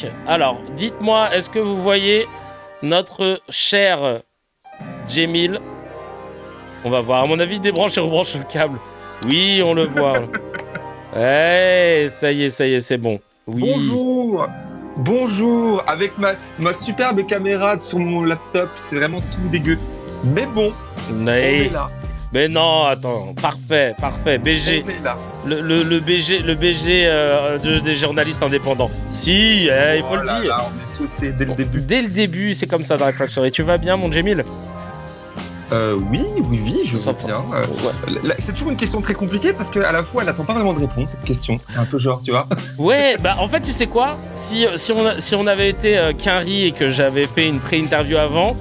tac. Alors, dites-moi, est-ce que vous voyez notre cher Djemil? On va voir. À mon avis, débranche et rebranche le câble. Oui, on le voit. Ça y est, c'est bon. Oui. Bonjour, avec ma superbe caméra sur mon laptop, c'est vraiment tout dégueu. Mais bon, on est là. Mais non, attends, parfait, BG. On est là. Le BG des journalistes indépendants. Si, il faut le dire. Là, on est sauté dès le début. Dès le début, c'est comme ça dans la Crack Story. Tu vas bien, mon Djemil? Oui, je vais bien. C'est toujours une question très compliquée parce qu'à la fois, elle n'attend pas vraiment de réponse, cette question. C'est un peu genre, tu vois. Ouais, bah en fait, tu sais quoi, si on avait été qu'un-riz et que j'avais fait une pré-interview avant,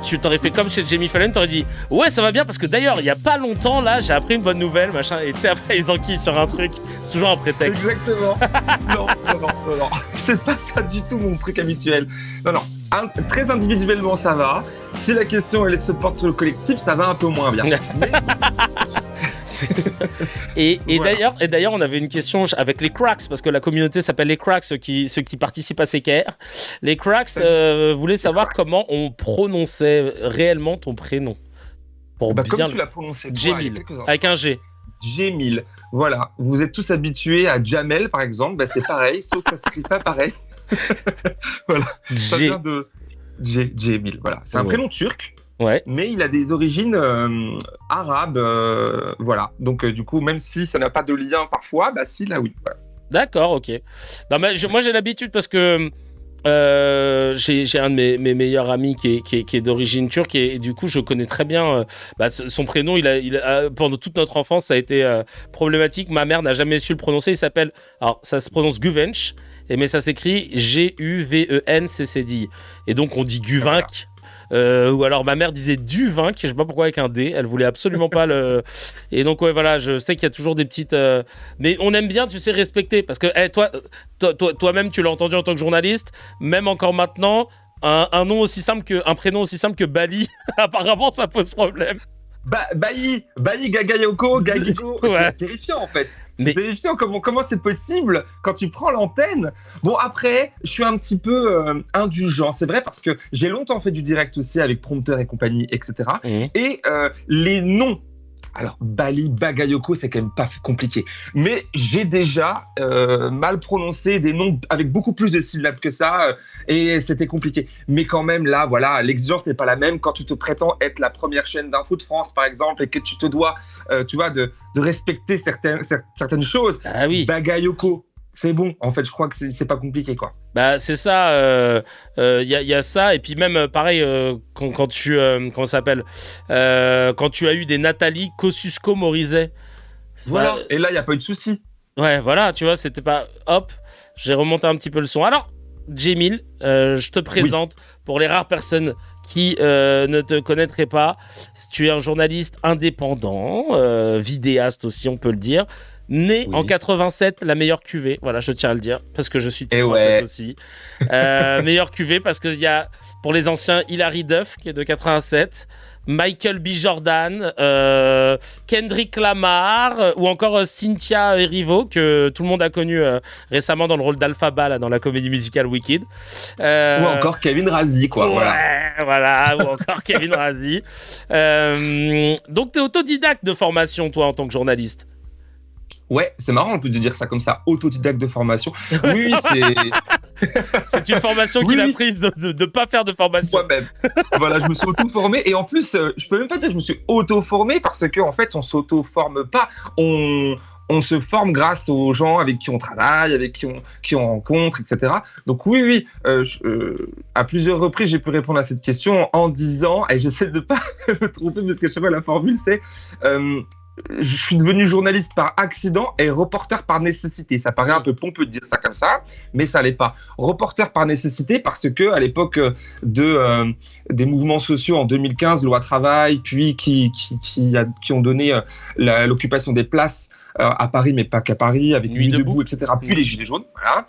tu t'aurais fait comme chez Jamie Fallon, t'aurais dit ouais, ça va bien parce que d'ailleurs, il y a pas longtemps, là, j'ai appris une bonne nouvelle, machin, et tu sais, après, ils enquillent sur un truc, c'est toujours un prétexte. Exactement. Non. C'est pas ça du tout mon truc habituel. Non. Très individuellement, ça va. Si la question, elle se porte sur le collectif, ça va un peu moins bien. Et d'ailleurs, on avait une question avec les Cracks, parce que la communauté s'appelle les Cracks, ceux qui participent à CKR. Les Cracks voulaient savoir comment on prononçait réellement ton prénom. Comme tu l'as prononcé, Djemil, avec un G. Djemil. Voilà. Vous êtes tous habitués à Jamel, par exemple. Bah, c'est pareil, sauf que ça s'écrit pas pareil. Voilà. Ça vient de Djemil. Voilà. C'est un prénom turc. Ouais. Mais il a des origines arabes, voilà. Donc du coup, même si ça n'a pas de lien parfois, bah si, là oui. Voilà. D'accord, ok. Non, mais moi j'ai l'habitude parce que j'ai un de mes meilleurs amis qui est d'origine turque et du coup je connais très bien son prénom. Il a pendant toute notre enfance ça a été problématique. Ma mère n'a jamais su le prononcer. Il s'appelle, alors ça se prononce Guvench, mais ça s'écrit G-U-V-E-N-C-C-D. Et donc on dit Guvenc. Ou alors ma mère disait du vin, je sais pas pourquoi avec un D, elle voulait absolument pas le. Et donc ouais voilà, je sais qu'il y a toujours des petites, mais on aime bien, tu sais, respecter parce que toi-même tu l'as entendu en tant que journaliste, même encore maintenant, un nom aussi simple un prénom aussi simple que Bali, apparemment ça pose problème. Bailly, Gagayoko, Gagiko, ouais. C'est terrifiant en fait. C'est terrifiant comment c'est possible quand tu prends l'antenne. Bon après, je suis un petit peu indulgent, c'est vrai parce que j'ai longtemps fait du direct aussi avec prompteur et compagnie, etc. Et les noms, alors Bali, Bagayoko, c'est quand même pas compliqué. Mais j'ai déjà mal prononcé des noms avec beaucoup plus de syllabes que ça et c'était compliqué. Mais quand même là, voilà, l'exigence n'est pas la même quand tu te prétends être la première chaîne d'info de France, par exemple, et que tu te dois, tu vois, de respecter certaines choses. Ah oui. Bagayoko. C'est bon, en fait, je crois que c'est pas compliqué, quoi. Bah, c'est ça, y a ça, et puis même, pareil, quand tu, comment ça s'appelle, quand tu as eu des Nathalie Kosciusko-Morizet. Voilà, et là, il n'y a pas eu de souci. Ouais, voilà, tu vois, c'était pas, hop, j'ai remonté un petit peu le son. Alors, Djemil, je te présente, pour les rares personnes qui ne te connaîtraient pas, tu es un journaliste indépendant, vidéaste aussi, on peut le dire. Né en 87, la meilleure cuvée. Voilà, je tiens à le dire, parce que je suis 87 aussi. Meilleure cuvée, parce qu'il y a, pour les anciens, Hilary Duff, qui est de 87, Michael B. Jordan, Kendrick Lamar, ou encore Cynthia Erivo, que tout le monde a connu récemment dans le rôle d'Alphaba, là, dans la comédie musicale Wicked. Ou encore Kevin Razi, quoi. Voilà, ou encore Kevin Razi. Donc, t'es autodidacte de formation, toi, en tant que journaliste. Ouais, c'est marrant, on peut dire ça comme ça, autodidacte de formation. Oui, c'est une formation qu'il a prise de pas faire de formation. Moi-même. Voilà, je me suis auto-formé et en plus, je peux même pas dire que je me suis auto-formé parce que en fait, on s'auto-forme pas. On se forme grâce aux gens avec qui on travaille, avec qui on rencontre, etc. Donc oui, à plusieurs reprises, j'ai pu répondre à cette question en disant, et j'essaie de pas me tromper parce que chaque fois la formule c'est je suis devenu journaliste par accident et reporter par nécessité. Ça paraît un peu pompeux de dire ça comme ça, mais ça l'est pas. Reporter par nécessité parce que à l'époque des mouvements sociaux en 2015, loi travail, puis qui ont donné l'occupation des places à Paris, mais pas qu'à Paris, avec Nuit debout, etc. Puis les Gilets jaunes. Voilà.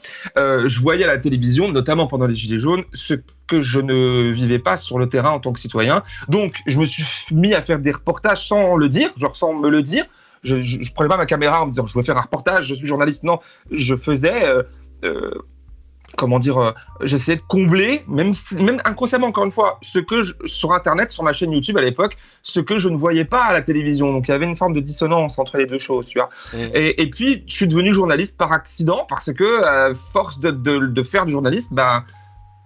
Je voyais à la télévision, notamment pendant les Gilets jaunes, ce que je ne vivais pas sur le terrain en tant que citoyen. Donc, je me suis mis à faire des reportages sans le dire, genre sans me le dire. Je prenais pas ma caméra en me disant je veux faire un reportage, je suis journaliste. Non, je faisais comment dire, j'essayais de combler, même inconsciemment, encore une fois, sur Internet, sur ma chaîne YouTube à l'époque, ce que je ne voyais pas à la télévision. Donc il y avait une forme de dissonance entre les deux choses, tu vois. Et puis, je suis devenu journaliste par accident parce que, force de faire du journalisme,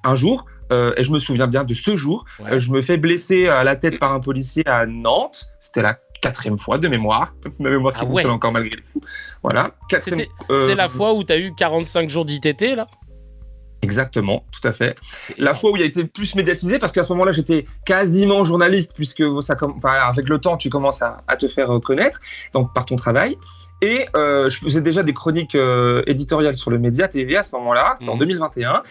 un jour, et je me souviens bien de ce jour, je me fais blesser à la tête par un policier à Nantes. C'était la 4e fois de mémoire. Ma mémoire qui fonctionne encore malgré tout. Voilà. C'était la fois où tu as eu 45 jours d'ITT, là? Exactement, tout à fait. La fois où il a été plus médiatisé, parce qu'à ce moment-là, j'étais quasiment journaliste, puisque avec le temps, tu commences à te faire connaître, donc par ton travail. Et je faisais déjà des chroniques éditoriales sur le média TV à ce moment-là, c'était en 2021.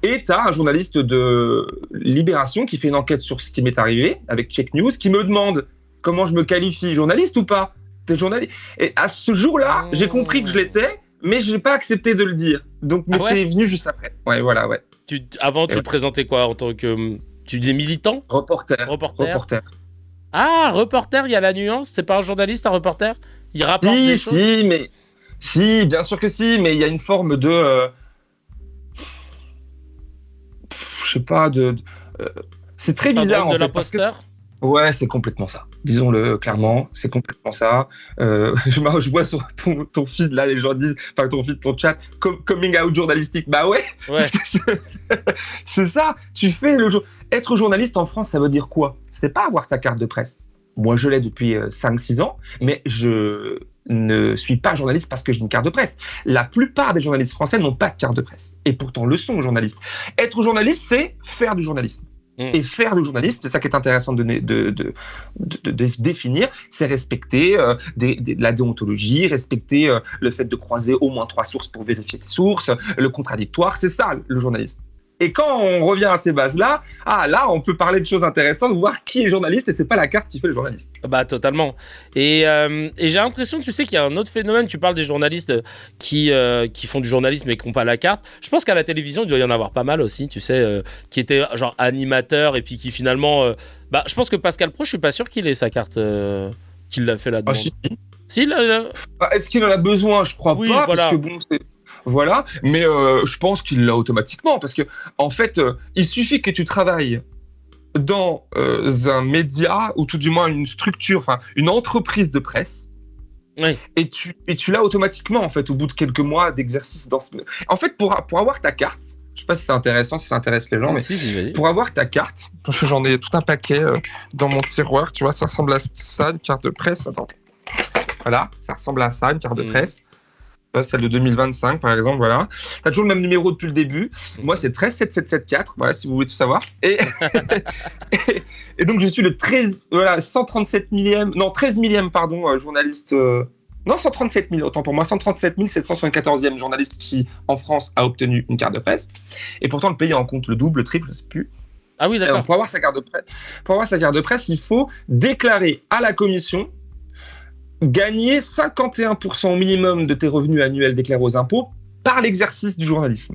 Et tu as un journaliste de Libération qui fait une enquête sur ce qui m'est arrivé, avec Check News, qui me demande comment je me qualifie, journaliste ou pas? T'es journaliste? Et à ce jour-là, j'ai compris que je l'étais, mais je n'ai pas accepté de le dire. Donc, mais c'est venu juste après. Ouais, voilà, ouais. Avant, tu te présentais quoi en tant que... Tu disais militant? Reporter. Ah, reporter, il y a la nuance. C'est pas un journaliste, un reporter? Il rapporte des choses? Si, bien sûr que si, mais il y a une forme de... je sais pas, c'est très bizarre, en fait. De l'imposteur? Ouais, c'est complètement ça. Disons-le clairement, c'est complètement ça. Je vois sur ton feed, là, les gens disent, enfin ton feed, ton chat, coming out journalistique. Bah ouais. C'est ça. Tu fais être journaliste en France, ça veut dire quoi? C'est pas avoir sa carte de presse. Moi, je l'ai depuis 5-6 ans, mais je ne suis pas journaliste parce que j'ai une carte de presse. La plupart des journalistes français n'ont pas de carte de presse. Et pourtant, le sont journalistes. Être journaliste, c'est faire du journalisme. Et faire du journalisme, c'est ça qui est intéressant de définir, c'est respecter la déontologie, respecter le fait de croiser au moins 3 sources pour vérifier tes sources, le contradictoire, c'est ça le journalisme. Et quand on revient à ces bases-là, là, on peut parler de choses intéressantes, voir qui est journaliste, et c'est pas la carte qui fait le journaliste. Bah, totalement. Et j'ai l'impression, tu sais, qu'il y a un autre phénomène. Tu parles des journalistes qui font du journalisme et qui n'ont pas la carte. Je pense qu'à la télévision, il doit y en avoir pas mal aussi, tu sais, qui étaient genre animateurs et puis qui finalement... je pense que Pascal Praud, je suis pas sûr qu'il ait sa carte, qu'il l'a fait là-dedans. Si, là. Est-ce qu'il en a besoin? Je crois pas, voilà. Parce que bon, c'est... Voilà, mais je pense qu'il l'a automatiquement, parce que en fait, il suffit que tu travailles dans un média, ou tout du moins une structure, enfin une entreprise de presse, et tu l'as automatiquement, en fait, au bout de quelques mois d'exercice dans ce... En fait, pour avoir ta carte, je sais pas si c'est intéressant, si ça intéresse les gens, mais pour avoir ta carte, j'en ai tout un paquet dans mon tiroir, tu vois, ça ressemble à ça, une carte de presse, attends. Voilà, ça ressemble à ça, une carte de presse. Celle de 2025, par exemple, voilà. T'as toujours le même numéro depuis le début. Moi, c'est 137774, voilà, si vous voulez tout savoir. Et donc, je suis le 13 millième, pardon, journaliste... non, 137 000, autant pour moi, 137 774e journaliste qui, en France, a obtenu une carte de presse. Et pourtant, le pays en compte le double, le triple, je sais plus. Ah oui, d'accord. Pour avoir sa carte de presse, il faut déclarer à la commission gagner 51% au minimum de tes revenus annuels déclarés aux impôts par l'exercice du journalisme.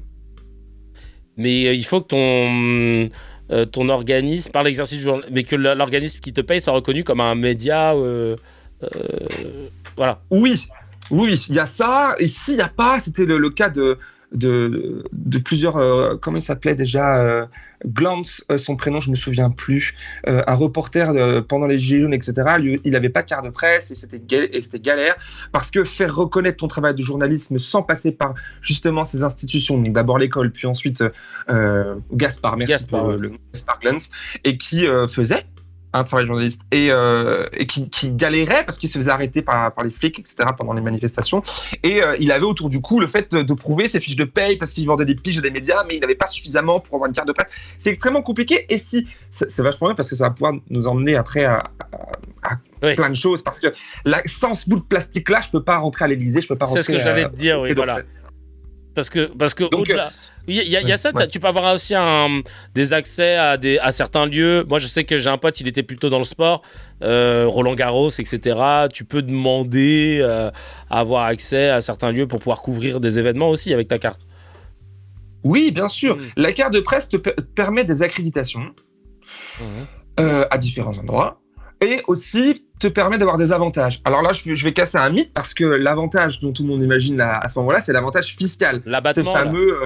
Mais il faut que ton organisme, par l'exercice du journalisme, mais que l'organisme qui te paye soit reconnu comme un média. Voilà. Oui, il y a ça. Et s'il n'y a pas, c'était le cas de plusieurs. Comment il s'appelait déjà Glantz, son prénom, je me souviens plus. Un reporter pendant les Gilets jaunes, etc. Lui, il n'avait pas de carte de presse et c'était galère parce que faire reconnaître ton travail de journalisme sans passer par justement ces institutions, donc d'abord l'école, puis ensuite Gaspard Glantz, et qui faisait un travail de journaliste et qui galérait parce qu'il se faisait arrêter par les flics, etc. pendant les manifestations, et il avait autour du cou le fait de prouver ses fiches de paye parce qu'il vendait des piges des médias, mais il n'avait pas suffisamment pour avoir une carte de presse. C'est extrêmement compliqué, et si c'est vachement bien parce que ça va pouvoir nous emmener après à plein de choses, parce que sans ce bout de plastique là, je peux pas rentrer à l'Élysée, je peux pas rentrer. C'est ce que j'allais te dire, oui, voilà. Parce que donc, au-delà, il y a ça, tu peux avoir aussi des accès à certains lieux. Moi, je sais que j'ai un pote, il était plutôt dans le sport, Roland Garros, etc. Tu peux demander à avoir accès à certains lieux pour pouvoir couvrir des événements aussi avec ta carte. Oui, bien sûr. La carte de presse te permet des accréditations à différents endroits. Et aussi te permet d'avoir des avantages. Alors là, je vais casser un mythe parce que l'avantage dont tout le monde imagine à ce moment-là, c'est l'avantage fiscal. L'abattement, ce fameux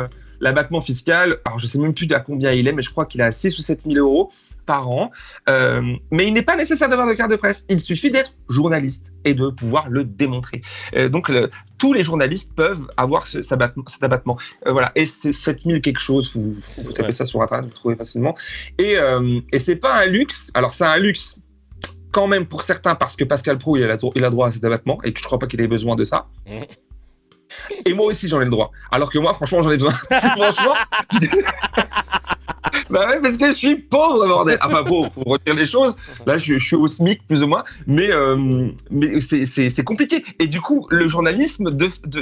l'abattement fiscal. Alors je sais même plus à combien il est, mais je crois qu'il est à 6 ou 7 000 euros par an. Mais il n'est pas nécessaire d'avoir de carte de presse. Il suffit d'être journaliste et de pouvoir le démontrer. Donc tous les journalistes peuvent avoir cet abattement. Voilà. Et c'est 7 000 quelque chose. Vous tapez ça sur Internet, vous trouvez facilement. Et c'est pas un luxe. Alors c'est un luxe quand même pour certains parce que Pascal Praud il a droit à cet abattement et que je crois pas qu'il ait besoin de ça. Et moi aussi j'en ai le droit. Alors que moi franchement j'en ai besoin. Franchement. Bah ouais, parce que je suis pauvre, bordel. Enfin, pauvre, pour retenir les choses. Là, je suis au SMIC, plus ou moins. Mais c'est compliqué. Et du coup, le journalisme,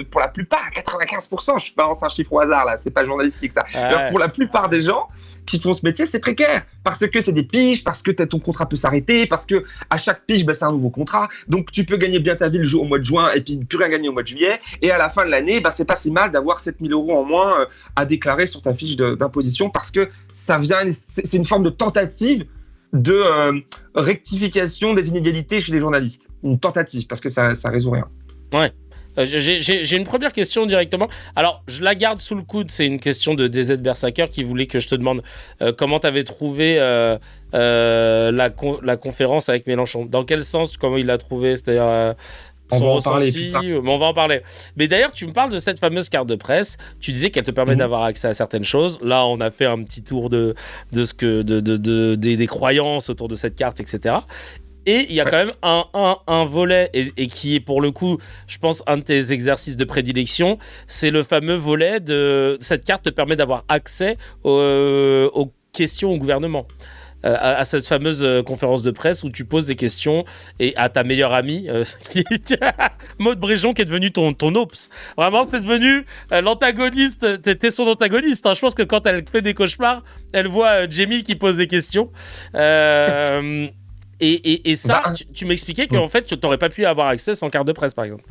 pour la plupart, à 95%, je balance un chiffre au hasard, là. C'est pas journalistique, ça. Alors, pour la plupart des gens qui font ce métier, c'est précaire. Parce que c'est des piges, parce que ton contrat peut s'arrêter, parce que à chaque pige, c'est un nouveau contrat. Donc, tu peux gagner bien ta vie au mois de juin et puis plus rien gagner au mois de juillet. Et à la fin de l'année, c'est pas si mal d'avoir 7 000 euros en moins à déclarer sur ta fiche d'imposition parce que c'est une forme de tentative de rectification des inégalités chez les journalistes. Une tentative, parce que ça résout rien. Ouais. J'ai une première question directement. Alors, je la garde sous le coude. C'est une question de DZ Berserker qui voulait que je te demande comment tu avais trouvé la conférence avec Mélenchon. Dans quel sens, comment il l'a trouvé? C'est-à-dire son ressenti, mais on va en parler. Mais d'ailleurs, tu me parles de cette fameuse carte de presse. Tu disais qu'elle te permet d'avoir accès à certaines choses. Là, on a fait un petit tour des croyances autour de cette carte, etc. Et il y a quand même un volet, et qui est pour le coup, je pense, un de tes exercices de prédilection, c'est le fameux volet de cette carte te permet d'avoir accès aux questions au gouvernement. À cette fameuse conférence de presse où tu poses des questions et à ta meilleure amie, Maud Bréjon, qui est devenue ton ops. Vraiment, c'est devenu l'antagoniste. T'es son antagoniste. Hein. Je pense que quand elle fait des cauchemars, elle voit Jamil qui pose des questions. Et ça, tu m'expliquais qu'en fait, tu n'aurais pas pu avoir accès sans carte de presse, par exemple.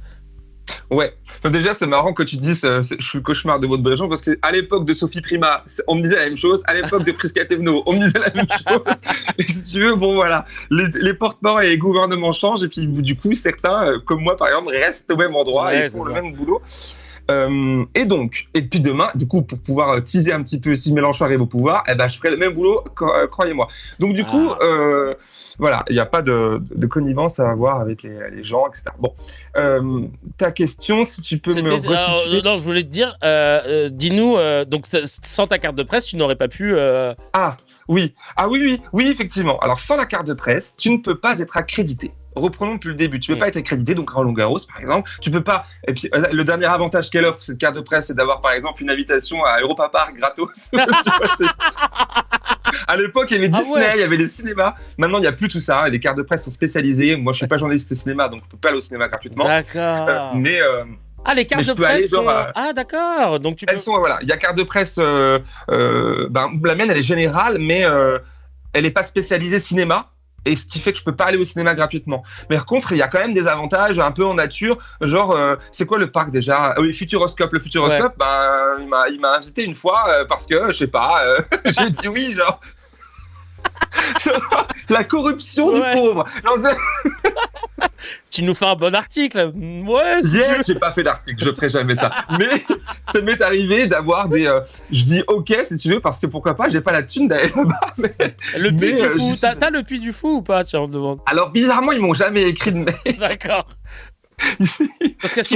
Ouais. Donc déjà, c'est marrant que tu dises je suis le cauchemar de Maud Bréjon parce qu'à l'époque de Sophie Prima, on me disait la même chose. À l'époque de Prisca Thévenot, on me disait la même chose. Et si tu veux, bon voilà, les porte-parole et les gouvernements changent et puis du coup, certains, comme moi par exemple, restent au même endroit et font le même boulot. Et puis demain, du coup, pour pouvoir teaser un petit peu si Mélenchon arrive au pouvoir, je ferai le même boulot, croyez-moi. Donc du coup, voilà, il n'y a pas de connivence à avoir avec les gens, etc. Bon, ta question, si tu peux me restituer. Non, je voulais te dire, dis-nous, donc sans ta carte de presse, tu n'aurais pas pu. Oui, effectivement. Alors sans la carte de presse, tu ne peux pas être accrédité. Reprenons depuis le début. Tu peux pas être accrédité, donc Roland Garros, par exemple. Tu peux pas. Et puis, le dernier avantage qu'elle offre, cette carte de presse, c'est d'avoir, par exemple, une invitation à Europa Park gratos. À l'époque, il y avait Disney, il y avait les cinémas. Maintenant, il n'y a plus tout ça. Les cartes de presse sont spécialisées. Moi, je suis pas journaliste de cinéma, donc je peux pas aller au cinéma gratuitement. D'accord. Les cartes de presse sont... d'accord. Donc elles sont, voilà. Il y a carte de presse... la mienne, elle est générale, mais elle n'est pas spécialisée cinéma. Et ce qui fait que je peux pas aller au cinéma gratuitement. Mais par contre, il y a quand même des avantages un peu en nature. Genre, c'est quoi le parc déjà? Oui, Futuroscope. Le Futuroscope, il m'a invité une fois parce que, je sais pas, j'ai dit oui, genre... La corruption du pauvre. Tu nous fais un bon article. Ouais, j'ai pas fait d'article, je ferai jamais ça. Mais ça m'est arrivé d'avoir des. Je dis ok si tu veux, parce que pourquoi pas, j'ai pas la thune d'aller là-bas. Le Puy du Fou, t'as le Puy du Fou ou pas? Tiens, on me demande. Alors bizarrement, ils m'ont jamais écrit de mail. D'accord. Parce qu'à ce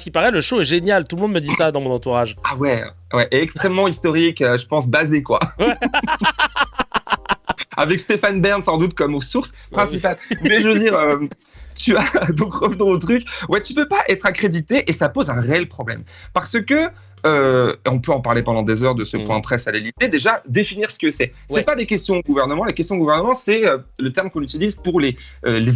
qui paraît, le show est génial. Tout le monde me dit ça dans mon entourage. Ah ouais, et extrêmement historique, je pense basé quoi. Ouais. Avec Stéphane Bern sans doute comme source principale. Mais je veux dire, tu as donc revenons au truc. Ouais, tu peux pas être accrédité et ça pose un réel problème parce que on peut en parler pendant des heures de ce point presse à l'Élysée. Déjà, définir ce que c'est. C'est pas des questions au gouvernement. Les questions au gouvernement, c'est le terme qu'on utilise pour les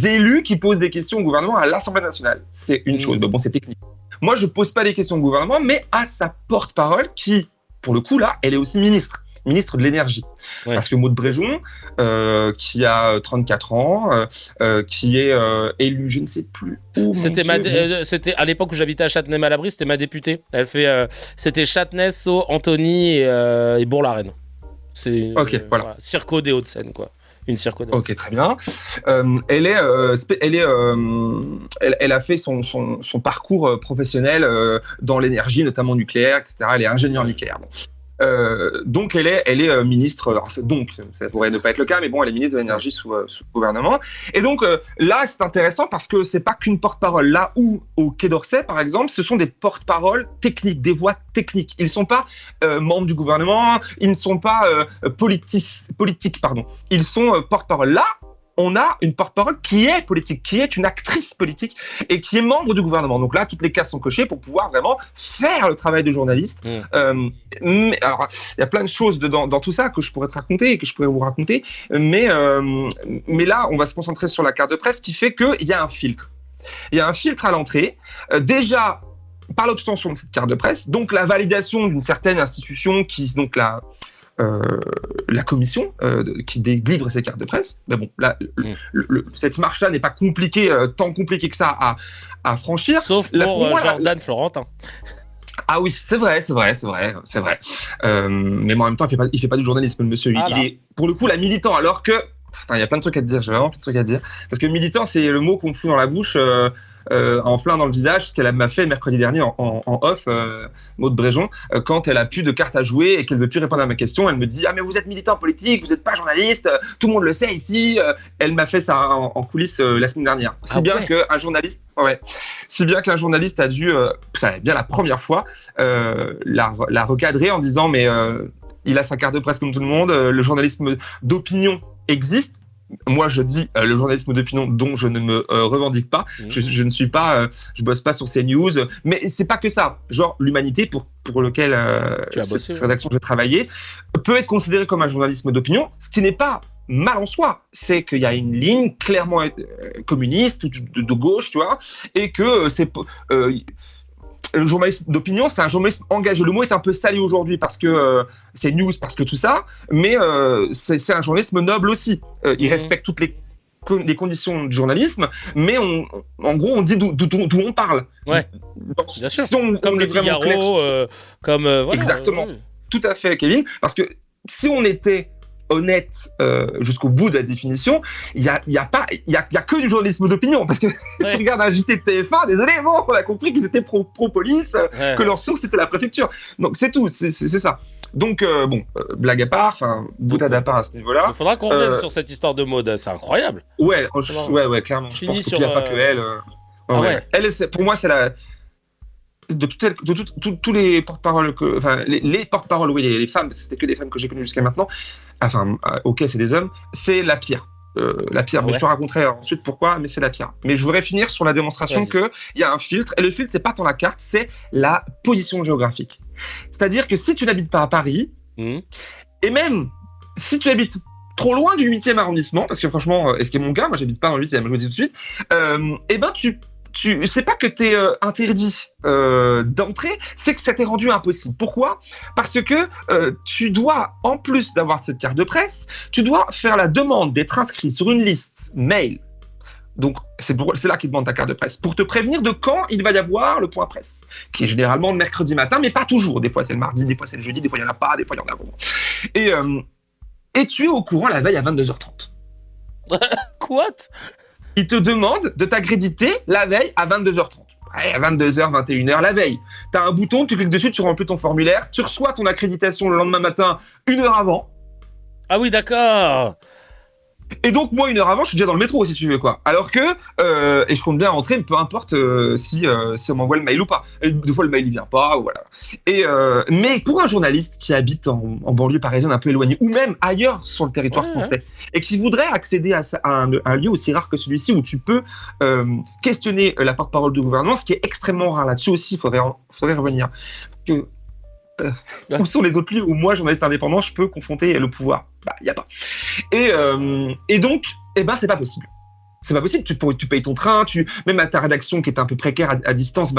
élus qui posent des questions au gouvernement à l'Assemblée nationale. C'est une chose. Mais bon, c'est technique. Moi, je pose pas des questions au gouvernement, mais à sa porte-parole qui, pour le coup, là, elle est aussi ministre de l'énergie. Ouais. Parce que Maud Bréjon, qui a 34 ans, qui est élue, je ne sais plus où. C'était à l'époque où j'habitais à Châtenay-Malabry, c'était ma députée. Elle fait, c'était Châtenay, Sceaux, Antony et Bourg-la-Reine. C'est voilà. Circo des Hauts-de-Seine, quoi. une circonnaute. Ok, très bien. Elle a fait son parcours professionnel dans l'énergie, notamment nucléaire, etc. Elle est ingénieure nucléaire. Bon. Donc elle est ministre. Alors, donc ça pourrait ne pas être le cas, mais bon, elle est ministre de l'énergie sous le gouvernement. Et donc là, c'est intéressant parce que c'est pas qu'une porte-parole. Là où au Quai d'Orsay, par exemple, ce sont des porte-paroles techniques, des voix techniques. Ils sont pas membres du gouvernement, ils ne sont pas politiques, pardon. Ils sont porte-parole. Là, on a une porte-parole qui est politique, qui est une actrice politique et qui est membre du gouvernement. Donc là, toutes les cases sont cochées pour pouvoir vraiment faire le travail de journaliste. Alors, il y a plein de choses dans tout ça que je pourrais te raconter et que je pourrais vous raconter, mais là, on va se concentrer sur la carte de presse qui fait qu'il y a un filtre. Il y a un filtre à l'entrée. Déjà, par l'obtention de cette carte de presse, donc la validation d'une certaine institution qui, donc la commission qui délivre ces cartes de presse. Mais bon, là, cette marche-là n'est pas compliquée, tant compliquée que ça à franchir. Sauf pour Jordan Florentin. Ah oui, c'est vrai. Mais en même temps, il fait pas du journalisme, le monsieur. Il est, pour le coup, la militant, alors que... Putain, il y a plein de trucs à te dire, j'ai vraiment plein de trucs à te dire. Parce que militant, c'est le mot qu'on fout dans la bouche, en plein dans le visage, ce qu'elle m'a fait mercredi dernier en off, Maud Bréjon, quand elle a plus de cartes à jouer et qu'elle veut plus répondre à ma question. Elle me dit « Ah mais vous êtes militant politique, vous n'êtes pas journaliste, tout le monde le sait ici ». Elle m'a fait ça en coulisses la semaine dernière. Si bien qu'un journaliste a dû, ça bien la première fois, la recadrer en disant « Mais il a sa carte de presse comme tout le monde, le journalisme d'opinion existe ». Moi, je dis le journalisme d'opinion dont je ne me revendique pas. Je ne suis pas, je bosse pas sur CNews, mais c'est pas que ça. Genre l'Humanité pour lequel cette rédaction j'ai travaillé peut être considérée comme un journalisme d'opinion, ce qui n'est pas mal en soi. C'est qu'il y a une ligne clairement communiste ou de gauche, tu vois, et que c'est le journalisme d'opinion, c'est un journalisme engagé. Le mot est un peu salé aujourd'hui parce que c'est news, parce que tout ça, mais c'est un journalisme noble aussi. Il respecte toutes les conditions du journalisme, mais en gros, on dit d'où on parle. Ouais, bien sûr. Comme le Figaro, comme... voilà, exactement. Tout à fait, Kevin. Parce que si on était honnête jusqu'au bout de la définition, il y a que du journalisme d'opinion, parce que tu regardes un JT de TF1, désolé, bon, on a compris qu'ils étaient pro-police, que leur source c'était la préfecture. Donc c'est tout, c'est ça. Donc blague à part, boutade à part à ce niveau-là. Il faudra qu'on revienne sur cette histoire de mode, c'est incroyable. Ouais, clairement. Je pense qu'il n'y a pas que elle. Elle, pour moi, c'est la... de tous les porte-paroles les porte-paroles, oui, les femmes, parce que c'était que des femmes que j'ai connues jusqu'à maintenant, ok, c'est des hommes, c'est la pire. Mais je te raconterai ensuite pourquoi, mais c'est la pire. Mais je voudrais finir sur la démonstration qu'il y a un filtre, et le filtre, c'est pas tant la carte, c'est la position géographique. C'est-à-dire que si tu n'habites pas à Paris, et même si tu habites trop loin du 8e arrondissement, parce que franchement, ce qui est mon cas, moi j'habite pas dans le 8e, je vous dis tout de suite, et ben c'est pas que t'es interdit d'entrer, c'est que ça t'est rendu impossible. Pourquoi ? Parce que tu dois, en plus d'avoir cette carte de presse, tu dois faire la demande d'être inscrit sur une liste mail. Donc c'est là qu'ils demandent ta carte de presse, pour te prévenir de quand il va y avoir le point presse, qui est généralement le mercredi matin, mais pas toujours. Des fois c'est le mardi, des fois c'est le jeudi, des fois il n'y en a pas, des fois il y en a vraiment. Et tu es au courant la veille à 22h30. Quoi ? Il te demande de t'accréditer la veille à 22h30. Ouais, à 22h, 21h, la veille. Tu as un bouton, tu cliques dessus, tu remplis ton formulaire, tu reçois ton accréditation le lendemain matin, 1 heure avant. Ah oui, d'accord. Et donc, moi, 1 heure avant, je suis déjà dans le métro, si tu veux, quoi. Alors que, et je compte bien rentrer, peu importe si on m'envoie le mail ou pas. Et des fois, le mail, il vient pas, voilà. Mais pour un journaliste qui habite en banlieue parisienne un peu éloignée, ou même ailleurs sur le territoire français, et qui voudrait accéder à un lieu aussi rare que celui-ci, où tu peux questionner la porte-parole du gouvernement, ce qui est extrêmement rare. Là-dessus aussi, il faudrait revenir. Parce que, où sont les autres lieux où moi, journaliste indépendant, je peux confronter le pouvoir ? Il n'y a pas. Et donc, c'est pas possible. C'est pas possible. Tu payes ton train, même à ta rédaction qui est un peu précaire à distance,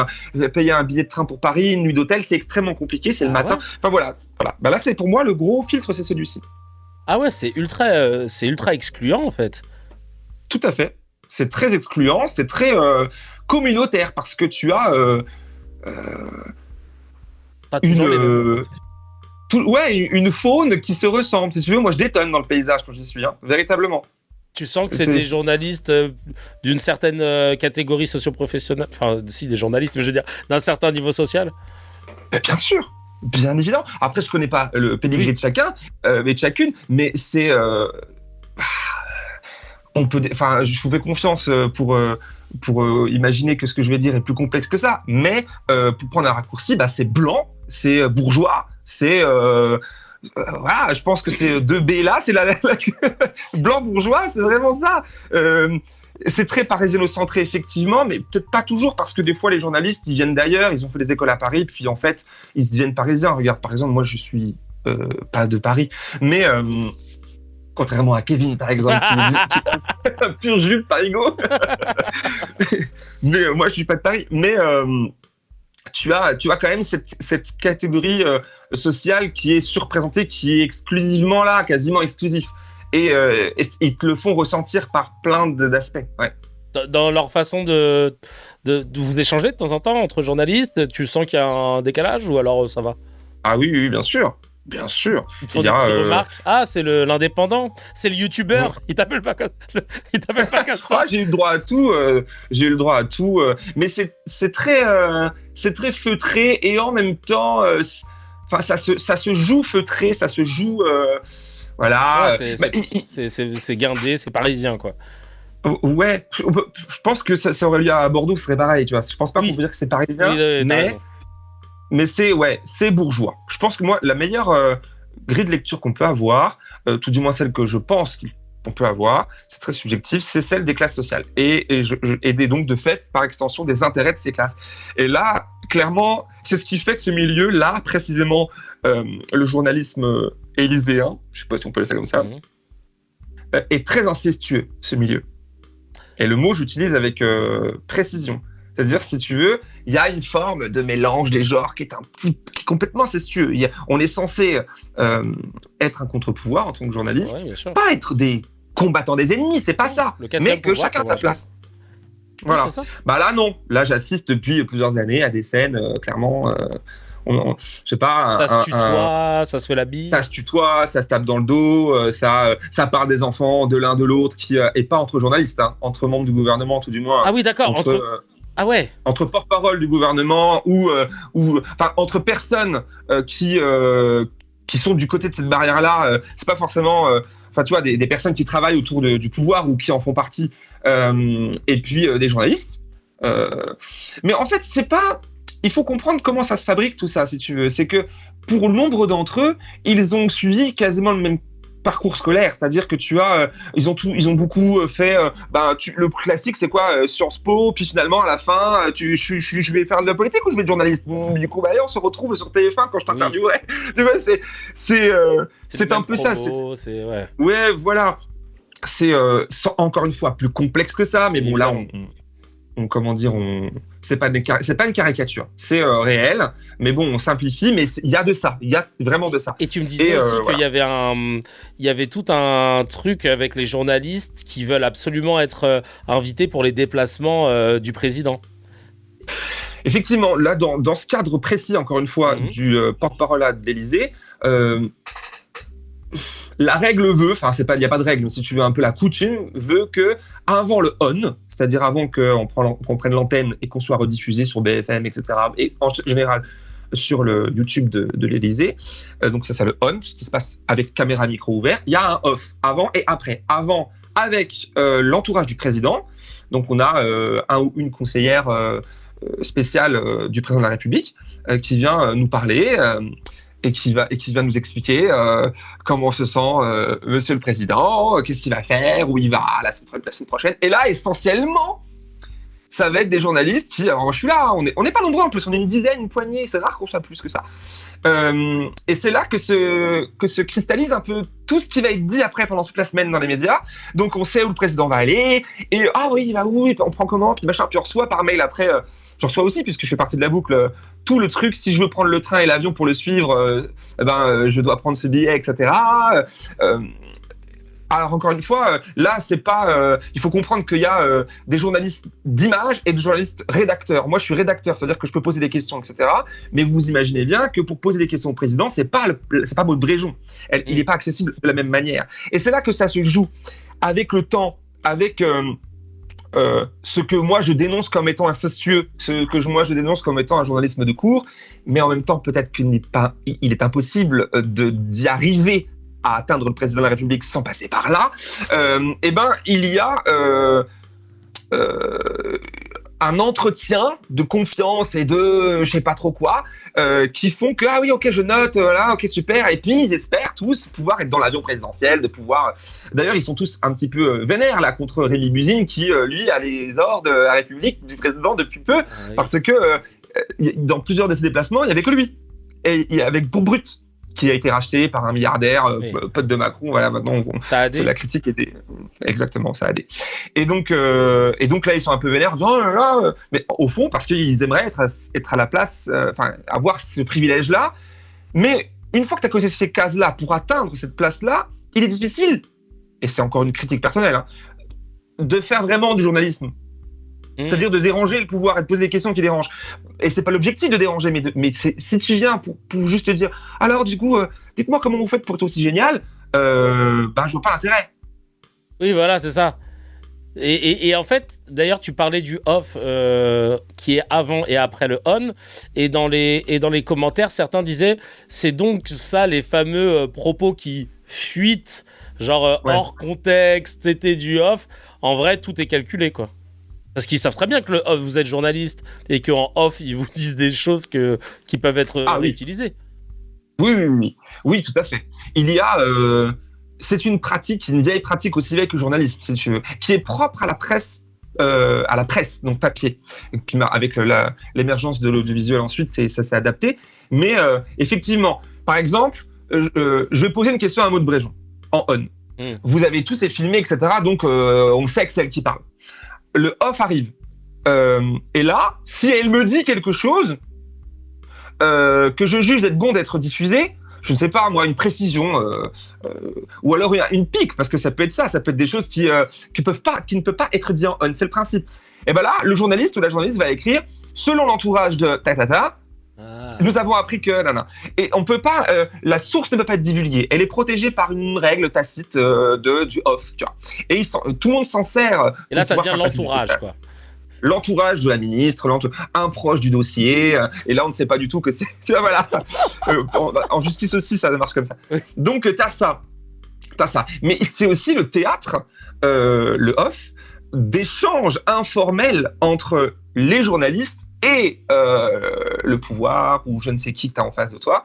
payer un billet de train pour Paris, une nuit d'hôtel, c'est extrêmement compliqué, c'est le matin. Ouais. Enfin voilà. Là, c'est pour moi le gros filtre, c'est celui-ci. Ah ouais, c'est ultra excluant en fait. Tout à fait. C'est très excluant, c'est très communautaire parce que tu as pas toujours les mêmes, en fait. une faune qui se ressemble. Si tu veux, moi je détonne dans le paysage quand j'y suis, hein, véritablement. Tu sens que c'est des journalistes d'une certaine catégorie socio-professionnelle, enfin, si, des journalistes, mais je veux dire, d'un certain niveau social? Bien sûr, bien évidemment. Après, je connais pas le pédigree de chacun, mais de chacune, mais c'est... je vous fais confiance pour imaginer que ce que je vais dire est plus complexe que ça, mais pour prendre un raccourci, c'est blanc, c'est bourgeois, c'est... voilà, je pense que c'est 2B là, c'est la blanc bourgeois, c'est vraiment ça. C'est très parisiano-centré effectivement, mais peut-être pas toujours parce que des fois les journalistes ils viennent d'ailleurs, ils ont fait des écoles à Paris, puis en fait ils deviennent parisiens. Regarde, par exemple, moi je suis pas de Paris, mais contrairement à Kevin par exemple, qui est un pur jus de parigo. Mais moi je suis pas de Paris, mais tu as quand même cette catégorie sociale qui est surreprésentée, qui est exclusivement là, quasiment exclusif. Et ils te le font ressentir par plein d'aspects. Ouais. Dans leur façon de vous échanger de temps en temps entre journalistes, tu sens qu'il y a un décalage ou alors ça va? Ah oui, bien sûr. Bien sûr. Ils te font des petites remarques. Ah, c'est l'indépendant, c'est le youtubeur. Ouais. Il t'appelle pas comme ça. J'ai eu le droit à tout. Mais c'est très feutré et en même temps, ça se joue feutré, ça se joue. Voilà. Ouais, c'est guindé, c'est parisien, quoi. Ouais, je pense que ça aurait lieu à Bordeaux, ce serait pareil, tu vois. Je pense pas qu'on peut dire que c'est parisien, mais c'est bourgeois. Je pense que moi, la meilleure grille de lecture qu'on peut avoir, tout du moins celle que je pense qu'on peut avoir, c'est très subjectif, c'est celle des classes sociales et donc de fait, par extension, des intérêts de ces classes. Et là, clairement, c'est ce qui fait que ce milieu-là, précisément, le journalisme élyséen, je sais pas si on peut dire ça comme ça, est très incestueux, ce milieu. Et le mot, j'utilise avec précision. C'est-à-dire, si tu veux, il y a une forme de mélange des genres qui est qui est complètement incestueux. On est censé être un contre-pouvoir en tant que journaliste, pas être des combattants des ennemis, c'est pas ça, mais que chacun a sa place. Voilà. Oui, là, non. Là, j'assiste depuis plusieurs années à des scènes, clairement... je sais pas. Ça se tutoie, ça se fait la bise. Ça se tutoie, ça se tape dans le dos, ça parle des enfants de l'un de l'autre, et pas entre journalistes, hein, entre membres du gouvernement, tout du moins. Ah oui, d'accord. Entre porte-parole du gouvernement ou entre personnes qui sont du côté de cette barrière-là. C'est pas forcément, tu vois, des personnes qui travaillent autour du pouvoir ou qui en font partie, et puis des journalistes. Mais en fait, c'est pas. Il faut comprendre comment ça se fabrique tout ça, si tu veux. C'est que pour nombre d'entre eux, ils ont suivi quasiment le même parcours scolaire, c'est-à-dire que ils ont beaucoup fait. Le classique, c'est quoi, Sciences Po, puis finalement à la fin, je vais faire de la politique ou je vais être journaliste. Du coup, on se retrouve sur TF1 quand je t'interviewerai. Tu vois, c'est un peu ça. Ouais, voilà. C'est encore une fois plus complexe que ça, mais bon, là, c'est pas une caricature, c'est réel, mais bon, on simplifie, mais il y a de ça, il y a vraiment de ça. Et tu me disais aussi qu'il y avait tout un truc avec les journalistes qui veulent absolument être invités pour les déplacements du président. Effectivement, là, dans ce cadre précis, encore une fois, du porte-parole de l'Élysée, la règle veut, il n'y a pas de règle, mais si tu veux un peu la coutume, veut que avant le on, c'est-à-dire avant qu'on prenne l'antenne et qu'on soit rediffusé sur BFM, etc., et en général sur le YouTube de l'Élysée, donc ça c'est le on, ce qui se passe avec caméra micro ouvert, il y a un off, avant et après. Avant, avec l'entourage du président, donc on a un ou une conseillère spéciale du président de la République qui vient nous parler, et qui va nous expliquer comment se sent Monsieur le Président, qu'est-ce qu'il va faire, où il va la semaine prochaine. Et là, essentiellement, ça va être des journalistes qui... Alors, je suis là, on n'est pas nombreux en plus, on est une dizaine, une poignée, c'est rare qu'on soit plus que ça. Et c'est là que se cristallise un peu tout ce qui va être dit après pendant toute la semaine dans les médias. Donc, on sait où le président va aller, et il va où, on prend comment, puis machin, puis on reçoit par mail après... Je reçois aussi, puisque je fais partie de la boucle, tout le truc. Si je veux prendre le train et l'avion pour le suivre, je dois prendre ce billet, etc. Alors encore une fois, là c'est pas. Il faut comprendre qu'il y a des journalistes d'image et des journalistes rédacteurs. Moi je suis rédacteur, c'est-à-dire que je peux poser des questions, etc. Mais vous imaginez bien que pour poser des questions au président, c'est pas Maud Bréjon. Il n'est pas accessible de la même manière. Et c'est là que ça se joue avec le temps, avec ce que moi je dénonce comme étant incestueux, ce que moi je dénonce comme étant un journalisme de cours, mais en même temps peut-être qu'il il est impossible d'y arriver à atteindre le président de la République sans passer par là. Il y a un entretien de confiance et de je sais pas trop quoi qui font que ah oui ok je note là ok super, et puis ils espèrent tous pouvoir être dans l'avion présidentiel, de pouvoir d'ailleurs ils sont tous un petit peu vénères là contre Rémi Buzyn qui lui a les ordres de la République du président depuis peu, parce que dans plusieurs de ses déplacements il y avait que lui, et avec pour brut qui a été racheté par un milliardaire, pote de Macron, voilà, maintenant, c'est la critique était exactement Saadé. Et donc là, ils sont un peu vénères, en disant, oh là là, mais au fond, parce qu'ils aimeraient être à la place, avoir ce privilège-là, mais une fois que tu as causé ces cases-là, pour atteindre cette place-là, il est difficile, et c'est encore une critique personnelle, hein, de faire vraiment du journalisme. C'est-à-dire de déranger le pouvoir et de poser des questions qui dérangent. Et c'est pas l'objectif de déranger, mais si tu viens pour juste te dire alors du coup, dites-moi comment vous faites pour être aussi génial, je vois pas l'intérêt. Oui, voilà, c'est ça. Et en fait, d'ailleurs, tu parlais du off qui est avant et après le on, et dans les commentaires, certains disaient c'est donc ça les fameux propos qui fuitent, genre hors contexte, c'était du off. En vrai, tout est calculé, quoi. Parce qu'ils savent très bien que le off, vous êtes journaliste et qu'en off, ils vous disent des choses qui peuvent être réutilisées. Oui, tout à fait. Il y a... c'est une vieille pratique aussi vieille que le journalisme, si tu veux, qui est propre à la presse, donc papier. Avec l'émergence de l'audiovisuel ensuite, ça s'est adapté. Mais effectivement, par exemple, je vais poser une question à Maud Bréjon, en on. Vous avez tous ces filmés, etc. Donc, on sait que c'est elle qui parle. Le off arrive. Et là, si elle me dit quelque chose que je juge d'être bon d'être diffusé, je ne sais pas, moi, une précision, ou alors une pique, parce que ça peut être ça peut être des choses qui ne peuvent pas être dites en on, c'est le principe. Et ben là, le journaliste ou la journaliste va écrire, selon l'entourage de ta, nous avons appris que et on peut pas, la source ne peut pas être divulguée. Elle est protégée par une règle tacite du off, tu vois. Et tout le monde s'en sert. Et là, ça devient l'entourage, quoi. L'entourage de la ministre, un proche du dossier. Et là, on ne sait pas du tout que c'est. Tu vois, voilà. En justice aussi, ça marche comme ça. Donc, t'as ça. Mais c'est aussi le théâtre, le off, d'échanges informels entre les journalistes et le pouvoir ou je ne sais qui que tu as en face de toi.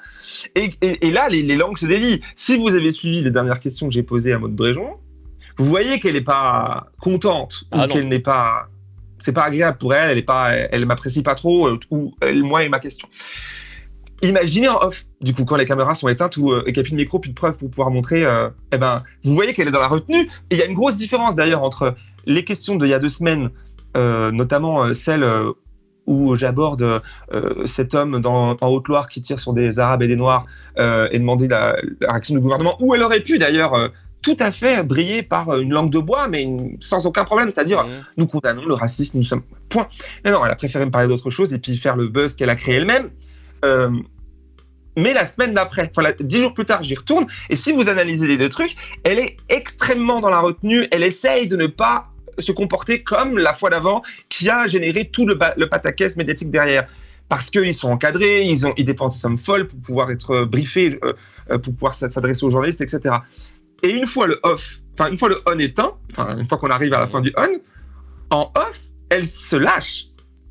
Et là, les langues se délient. Si vous avez suivi les dernières questions que j'ai posées à Maud Bréjon, vous voyez qu'elle n'est pas contente ou qu'elle n'est pas... C'est pas agréable pour elle, elle m'apprécie pas trop, ou moi et ma question. Imaginez en off, du coup, quand les caméras sont éteintes ou et qu'il n'y a plus de micro, plus de preuves pour pouvoir montrer, vous voyez qu'elle est dans la retenue. Et il y a une grosse différence d'ailleurs entre les questions d'il y a 2 semaines, notamment celle où j'aborde cet homme en Haute-Loire qui tire sur des Arabes et des Noirs et demander la réaction du gouvernement, où elle aurait pu d'ailleurs tout à fait briller par une langue de bois, mais sans aucun problème, c'est-à-dire nous condamnons le racisme, nous sommes... Point. Mais non, elle a préféré me parler d'autre chose et puis faire le buzz qu'elle a créé elle-même. Mais la semaine d'après, 10 jours plus tard, j'y retourne, et si vous analysez les 2 trucs, elle est extrêmement dans la retenue, elle essaye de ne pas se comporter comme la fois d'avant qui a généré tout le pataquès médiatique derrière. Parce qu'ils sont encadrés, ils dépensent des sommes folles pour pouvoir être briefés, pour pouvoir s'adresser aux journalistes, etc. Et une fois le on éteint, une fois qu'on arrive à la fin du on, en off, elle se lâche.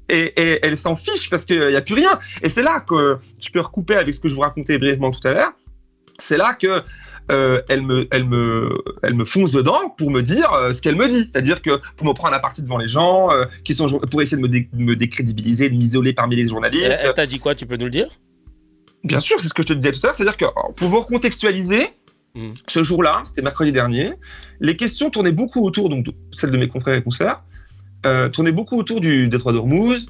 Et elle s'en fiche parce qu'il n'y a plus rien. Et c'est là que je peux recouper avec ce que je vous racontais brièvement tout à l'heure. C'est là que elle me fonce dedans pour me dire ce qu'elle me dit. C'est-à-dire que pour me prendre à partie devant les gens, pour essayer de me décrédibiliser, de m'isoler parmi les journalistes. Elle t'a dit quoi? Tu peux nous le dire? Bien sûr, c'est ce que je te disais tout à l'heure. C'est-à-dire que pour vous recontextualiser, ce jour-là, c'était mercredi dernier, les questions tournaient beaucoup autour, donc celles de mes confrères et consoeurs, tournaient beaucoup autour du détroit d'Ormuz,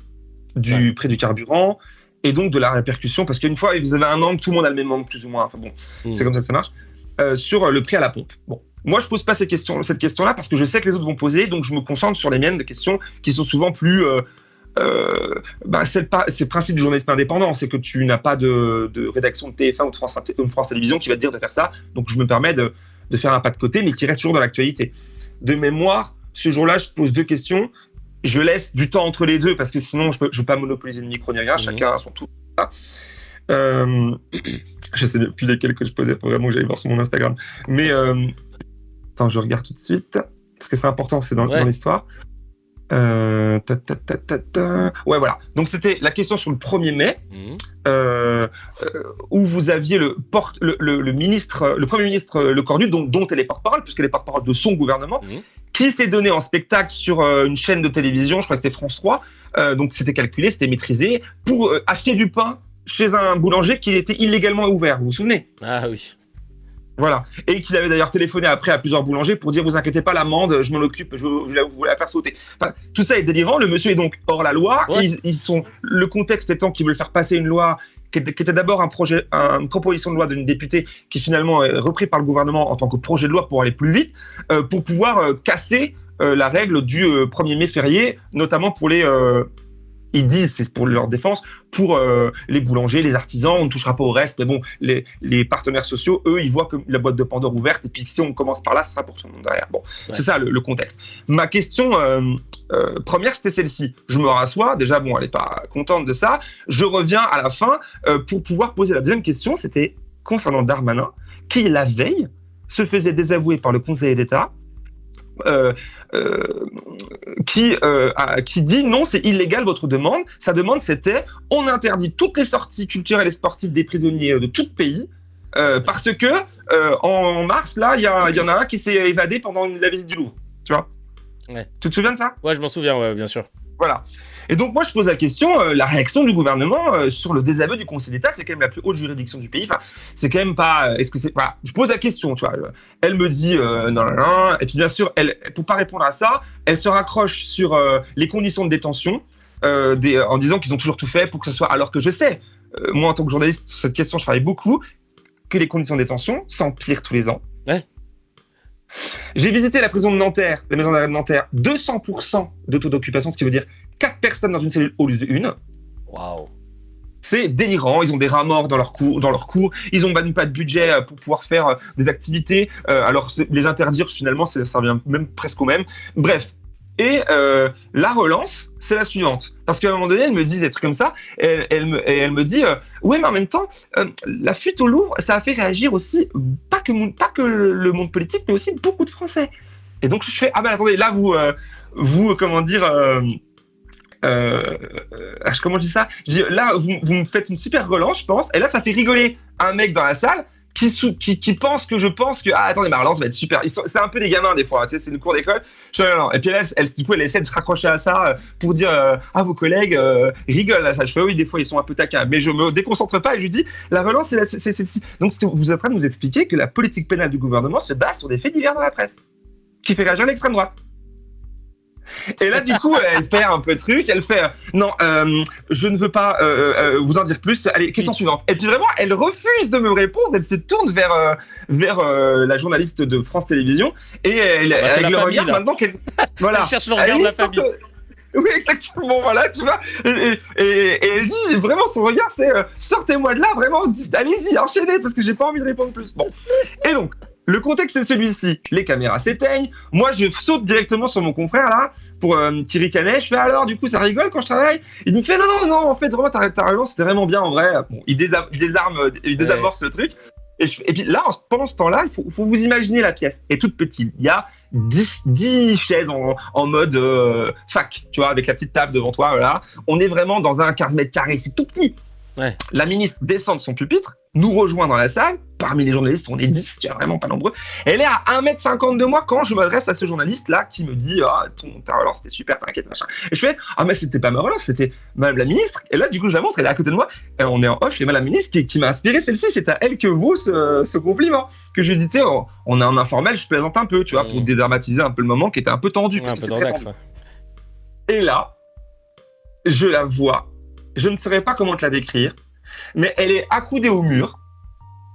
du prix du carburant, et donc de la répercussion, parce qu'une fois, vous avez un angle, tout le monde a le même angle, plus ou moins. C'est comme ça que ça marche. sur le prix à la pompe. Bon. Moi, je pose pas cette question-là parce que je sais que les autres vont poser, donc je me concentre sur les miennes, des questions qui sont souvent plus... c'est le principe du journalisme indépendant, c'est que tu n'as pas de rédaction de TF1 ou de France Télévisions qui va te dire de faire ça, donc je me permets de faire un pas de côté, mais qui reste toujours dans l'actualité. De mémoire, ce jour-là, je pose 2 questions, je laisse du temps entre les deux, parce que sinon, je peux pas monopoliser le micro ni rien, chacun a son tour. Je sais plus lesquels que je posais, pour vraiment que j'aille voir sur mon Instagram. Mais, attends, je regarde tout de suite, parce que c'est important, c'est dans l'histoire. Ouais, voilà. Donc c'était la question sur le 1er mai, où vous aviez le Premier ministre Le Cornu, dont elle est porte-parole, puisqu'elle est porte-parole de son gouvernement, qui s'est donné en spectacle sur une chaîne de télévision, je crois que c'était France 3, donc c'était calculé, c'était maîtrisé, pour acheter du pain chez un boulanger qui était illégalement ouvert, vous vous souvenez ? Ah oui. Voilà. Et qu'il avait d'ailleurs téléphoné après à plusieurs boulangers pour dire, vous inquiétez pas, l'amende, je m'en occupe, je vais vous la faire sauter. Enfin, tout ça est délirant. Le monsieur est donc hors la loi. Ouais. Le contexte étant qu'ils veulent faire passer une loi qui était d'abord une proposition de loi d'une députée qui finalement est repris par le gouvernement en tant que projet de loi pour aller plus vite, pour pouvoir casser la règle du 1er mai férié, notamment pour les... ils disent, c'est pour leur défense, pour les boulangers, les artisans, on ne touchera pas au reste, mais bon, les partenaires sociaux, eux, ils voient que la boîte de Pandore ouverte, et puis si on commence par là, ce sera pour tout le monde derrière. Bon, c'est ça le contexte. Ma question première, c'était celle-ci. Je me rassois, déjà, bon, elle n'est pas contente de ça, je reviens à la fin pour pouvoir poser la deuxième question, c'était concernant Darmanin, qui, la veille, se faisait désavouer par le Conseil d'État, qui dit non, c'est illégal votre demande. Sa demande, c'était on interdit toutes les sorties culturelles et sportives des prisonniers de tout pays parce que en mars, là, il y en a un qui s'est évadé pendant la visite du Louvre. Tu vois ? Ouais. Tu te souviens de ça ? Ouais, je m'en souviens, ouais, bien sûr. Voilà. Et donc, moi, je pose la question, la réaction du gouvernement sur le désaveu du Conseil d'État, c'est quand même la plus haute juridiction du pays. Enfin, c'est quand même pas... Est-ce que c'est... Voilà, je pose la question, tu vois. Elle me dit non. Et puis, bien sûr, pour pas répondre à ça, elle se raccroche sur les conditions de détention en disant qu'ils ont toujours tout fait pour que ce soit... Alors que je sais, moi, en tant que journaliste, sur cette question, je travaille beaucoup, que les conditions de détention s'empirent tous les ans. Ouais. J'ai visité la prison de Nanterre, la maison d'arrêt de Nanterre, 200% de taux d'occupation, ce qui veut dire 4 personnes dans une cellule au lieu d'une. Waouh. C'est délirant, ils ont des rats morts dans leur cours, ils ont même pas de budget pour pouvoir faire des activités, alors les interdire finalement ça revient même presque au même. Bref, et la relance, c'est la suivante, parce qu'à un moment donné, elle me dit des trucs comme ça, et elle me dit ouais, mais en même temps, la fuite au Louvre, ça a fait réagir aussi pas que le monde politique, mais aussi beaucoup de Français. Et donc je fais ah ben attendez, là vous comment dire comment je dis ça ? Je dis là vous me faites une super relance, je pense, et là ça fait rigoler un mec dans la salle qui pense que je pense que attendez, ma relance va être super. C'est un peu des gamins des fois, tu sais, c'est une cour d'école. Non. Et puis elle essaie de se raccrocher à ça pour dire vos collègues rigolent à ça. Je fais oui, des fois ils sont un peu taquins, mais je me déconcentre pas et je lui dis la relance c'est celle-ci. Donc vous êtes en train de nous expliquer que la politique pénale du gouvernement se base sur des faits divers dans la presse qui fait réagir l'extrême droite. Et là, du coup, elle perd un peu de truc. Elle fait non, je ne veux pas vous en dire plus. Allez, question suivante. Et puis vraiment, elle refuse de me répondre. Elle se tourne vers la journaliste de France Télévisions et elle avec le regard maintenant qu'elle voilà. Elle cherche le regard de la famille. Oui, exactement. Voilà, tu vois. Et elle dit vraiment son regard, c'est sortez-moi de là, vraiment. Allez-y, enchaînez parce que j'ai pas envie de répondre plus. Bon. Et donc. Le contexte est celui-ci, les caméras s'éteignent, moi je saute directement sur mon confrère là, pour Thierry Canet, je fais alors du coup ça rigole quand je travaille ? Il me fait non, en fait vraiment ta relance c'était vraiment bien en vrai, bon, il désamorce le truc, et puis là pendant ce temps-là, il faut vous imaginer la pièce, est toute petite, il y a 10 chaises en mode fac, tu vois, avec la petite table devant toi, voilà, on est vraiment dans un 15 mètres carrés, c'est tout petit. Ouais. La ministre descend de son pupitre, nous rejoint dans la salle, parmi les journalistes, on est 10, il y a vraiment pas nombreux. Elle est à 1m50 de moi quand je m'adresse à ce journaliste-là qui me dit ta relance c'était super, t'inquiète, machin. Et je fais mais c'était pas ma relance, c'était madame la ministre. Et là, du coup, je la montre, elle est à côté de moi, et on est en off, et madame la ministre qui m'a inspiré celle-ci, c'est à elle que vaut ce compliment. Que je lui dis, tu sais, on est en informel, je plaisante un peu, tu vois, pour dédramatiser un peu le moment qui était un peu tendu. Un peu dans l'axe, ouais. Et là, je la vois, je ne saurais pas comment te la décrire, mais elle est accoudée au mur,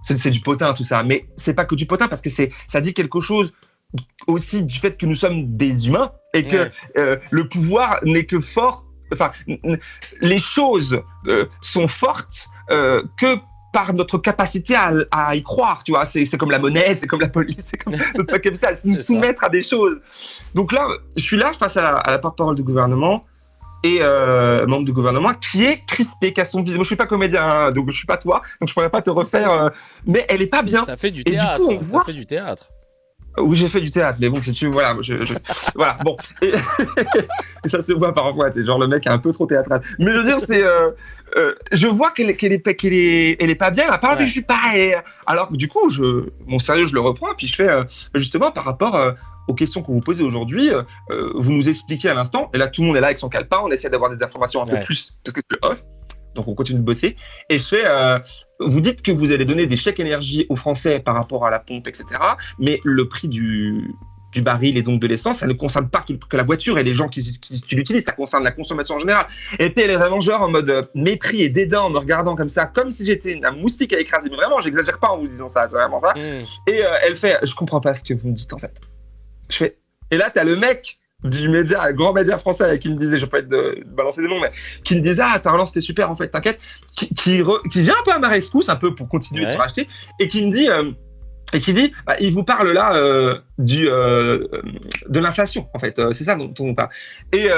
c'est du potin tout ça, mais c'est pas que du potin parce que ça dit quelque chose aussi du fait que nous sommes des humains et que le pouvoir n'est que fort. Enfin, les choses sont fortes que par notre capacité à y croire, tu vois. C'est comme la monnaie, c'est comme la police, c'est comme ça, nous soumettre à des choses. Donc là, je suis là face à la porte-parole du gouvernement et membre du gouvernement qui est crispé, qui a son visage. Moi, je suis pas comédien, hein, donc je suis pas toi, donc je pourrais pas te refaire. Mais elle est pas bien. T'as fait du théâtre. Et du coup, T'as fait du théâtre. Oui, j'ai fait du théâtre, mais bon, si tu voilà, voilà, bon. Et ça se voit parfois, c'est genre le mec est un peu trop théâtral. Mais je veux dire, c'est, je vois qu'elle est pas bien. La parole, je suis pas. Alors du coup, mon sérieux, je le reprends, puis je fais justement par rapport aux questions que vous posez aujourd'hui, vous nous expliquez à l'instant. Et là, tout le monde est là avec son calepin, on essaie d'avoir des informations un peu plus parce que c'est off. Donc on continue de bosser. Et je fais, vous dites que vous allez donner des chèques énergie aux Français par rapport à la pompe, etc. Mais le prix du baril et donc de l'essence, ça ne concerne pas que la voiture et les gens qui l'utilisent, ça concerne la consommation en général. Et puis elle est vraiment genre en mode mépris et dédain en me regardant comme ça, comme si j'étais un moustique à écraser. Mais vraiment, j'exagère pas en vous disant ça, c'est vraiment ça. Et elle fait, je comprends pas ce que vous me dites en fait. Je fais, et là t'as le mec du média, grand média français qui me disait, je vais pas être de balancer des noms, mais qui me disait, ah, ta relance c'était super en fait, t'inquiète, qui vient un peu à ma rescousse, un peu pour continuer de se racheter, et qui me dit, bah, il vous parle là de l'inflation en fait, c'est ça dont on parle. Et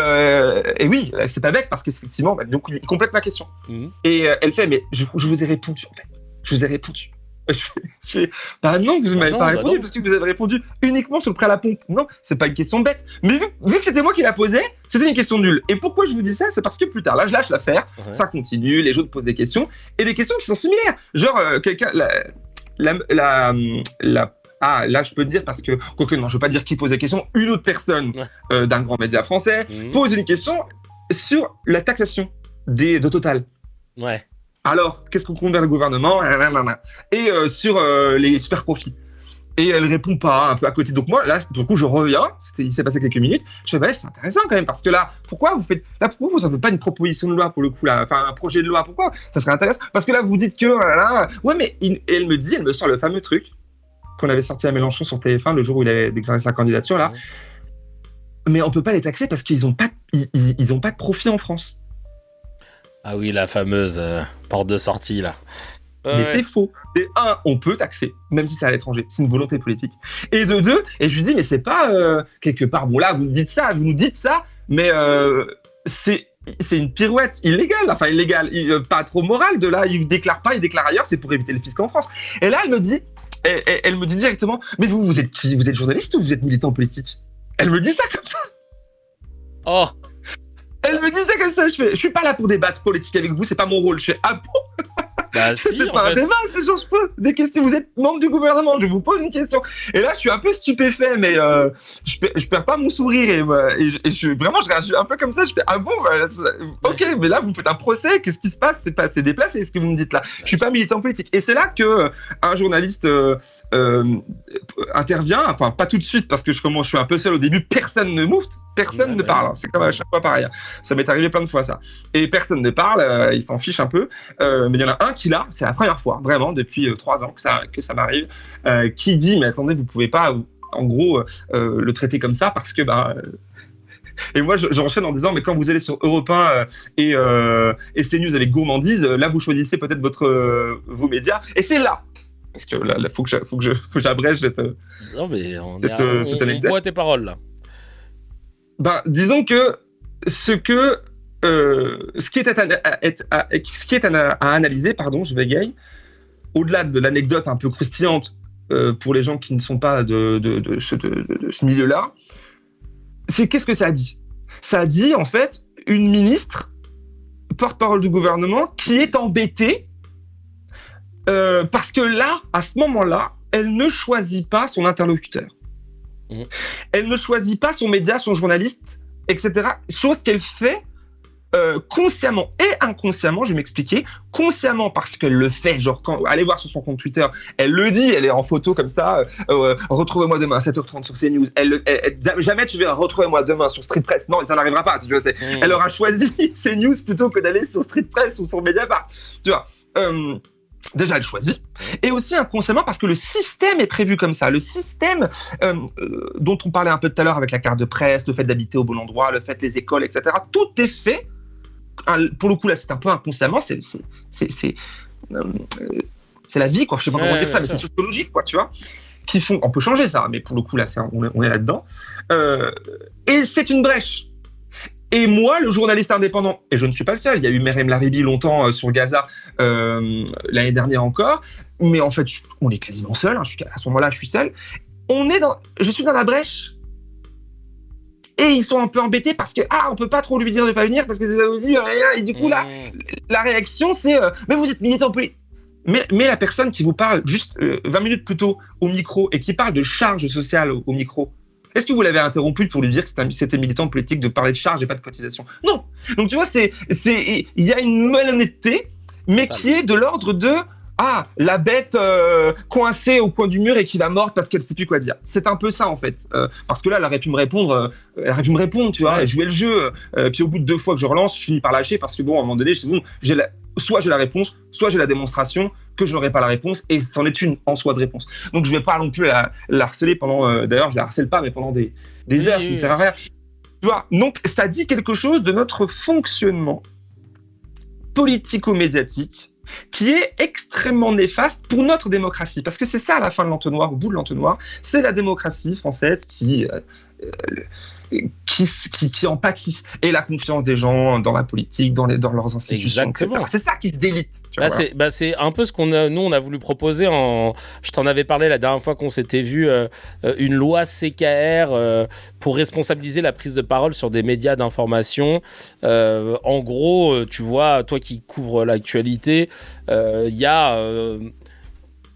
oui, c'est pas bête parce qu'effectivement, bah, donc il complète ma question. Et elle fait, mais je vous ai répondu en fait, je vous ai répondu. Bah non, vous ne m'avez pas répondu parce que vous avez répondu uniquement sur le prêt à la pompe. Non, c'est pas une question bête. Mais vu que c'était moi qui la posais, c'était une question nulle. Et pourquoi je vous dis ça? C'est parce que plus tard, là, je lâche l'affaire, ça continue, les autres posent des questions, et des questions qui sont similaires. Genre, quelqu'un, là, je peux te dire parce que, quoique, non, je veux pas dire qui pose des questions, une autre personne d'un grand média français pose une question sur la taxation de Total. Ouais. Alors, qu'est-ce qu'on compte vers le gouvernement? Et sur les super profits. Et elle répond pas, un peu à côté. Donc moi, là, du coup, je reviens. Il s'est passé quelques minutes. Je fais, bah, c'est intéressant quand même, parce que là, pourquoi vous faites pas une proposition de loi pour le coup, là, enfin, un projet de loi? Pourquoi? Ça serait intéressant. Parce que là, vous dites que, ouais, mais elle me sort le fameux truc qu'on avait sorti à Mélenchon sur TF1 le jour où il avait déclaré sa candidature, là. Mais on peut pas les taxer parce qu'ils ont pas de profit en France. Ah oui, la fameuse porte de sortie, là. Mais c'est faux. Et on peut taxer, même si c'est à l'étranger. C'est une volonté politique. Et de deux, et je lui dis, mais c'est pas quelque part, bon là, vous nous dites ça, mais c'est une pirouette illégale. Enfin, illégale, pas trop morale. De là, il déclare ailleurs, c'est pour éviter le fisc en France. Et là, elle me dit directement, mais vous êtes qui? Vous êtes journaliste ou vous êtes militant politique? Elle me dit ça comme ça. Oh. Elle me disait comme ça, je suis pas là pour débattre politique avec vous, c'est pas mon rôle. Je fais, ah bon? Bah si, c'est pas un débat, c'est genre je pose des questions. Vous êtes membre du gouvernement, je vous pose une question. Et là, je suis un peu stupéfait, mais je perds pas mon sourire et je réagis un peu comme ça. Je fais, ah bon, ok, mais là vous faites un procès, qu'est-ce qui se passe? C'est déplacé ce que vous me dites là. Je suis pas militant politique. Et c'est là que un journaliste intervient, enfin pas tout de suite parce que je suis un peu seul au début. Personne ne moufte, personne ne parle. C'est comme à chaque fois pareil. Ça m'est arrivé plein de fois ça. Et personne ne parle, ils s'en fichent un peu. Mais il y en a un qui là, c'est la première fois, vraiment, depuis 3 ans que ça m'arrive, qui dit, mais attendez, vous pouvez pas, en gros, le traiter comme ça, parce que, et moi, j'enchaîne en disant, mais quand vous allez sur Europe 1 et CNews avec gourmandise, là, vous choisissez peut-être vos médias, et c'est là, parce que là, faut que j'abrège cette non, mais on boit tes paroles, là. Disons que ce qui est à analyser, pardon, je bégaye, au-delà de l'anecdote un peu croustillante pour les gens qui ne sont pas de ce milieu-là, c'est qu'est-ce que ça a dit? Ça a dit, en fait, une ministre, porte-parole du gouvernement, qui est embêtée parce que là, à ce moment-là, elle ne choisit pas son interlocuteur. Elle ne choisit pas son média, son journaliste, etc. Chose qu'elle fait consciemment et inconsciemment, je vais m'expliquer. Consciemment parce qu'elle le fait, genre allez voir sur son compte Twitter, elle le dit, elle est en photo comme ça, retrouvez-moi demain à 7h30 sur CNews. Jamais tu verras retrouvez-moi demain sur Street Press. Non, ça n'arrivera pas, tu vois. Elle aura choisi CNews plutôt que d'aller sur Street Press ou sur Mediapart. Tu vois. Déjà, elle choisit. Et aussi inconsciemment, parce que le système est prévu comme ça. Le système dont on parlait un peu tout à l'heure avec la carte de presse, le fait d'habiter au bon endroit, le fait les écoles, etc. Tout est fait. Pour le coup, là, c'est un peu inconsciemment. C'est la vie, quoi. Je sais pas comment dire ça, mais c'est sociologique, quoi, tu vois. Qui font, on peut changer ça, mais pour le coup, là, on est là-dedans. Et c'est une brèche. Et moi, le journaliste indépendant, et je ne suis pas le seul, il y a eu Meriem Laribi longtemps sur Gaza, l'année dernière encore, mais en fait, on est quasiment seul, hein, à ce moment-là, je suis seul. Je suis dans la brèche. Et ils sont un peu embêtés parce que, on peut pas trop lui dire de pas venir parce que c'est pas possible, et du coup, là, la réaction, c'est, mais vous êtes militant politique. Mais la personne qui vous parle juste 20 minutes plus tôt au micro et qui parle de charge sociale au micro, est-ce que vous l'avez interrompu pour lui dire que c'était militant politique de parler de charge et pas de cotisation? Non. Donc tu vois, il y a une malhonnêteté, mais qui est de l'ordre de la bête coincée au coin du mur et qui va mordre parce qu'elle sait plus quoi dire. C'est un peu ça en fait. Parce que là, elle aurait pu me répondre, tu vois, jouer le jeu. Puis au bout de 2 fois que je relance, je finis par lâcher parce que bon, à un moment donné, c'est bon, soit j'ai la réponse, soit j'ai la démonstration que je n'aurai pas la réponse, et c'en est une en soi de réponse. Donc je vais pas non plus la harceler pendant, d'ailleurs je la harcèle pas, mais pendant des heures, ça ne sert à rien. Tu vois, donc ça dit quelque chose de notre fonctionnement politico-médiatique qui est extrêmement néfaste pour notre démocratie, parce que c'est ça à la fin de l'entonnoir, au bout de l'entonnoir, c'est la démocratie française qui en pâtit, et la confiance des gens dans la politique, dans leurs institutions, etc. C'est ça qui se délite. C'est un peu ce qu'on a voulu proposer. Je t'en avais parlé la dernière fois qu'on s'était vu, une loi CKR pour responsabiliser la prise de parole sur des médias d'information. En gros, tu vois, toi qui couvres l'actualité, il y a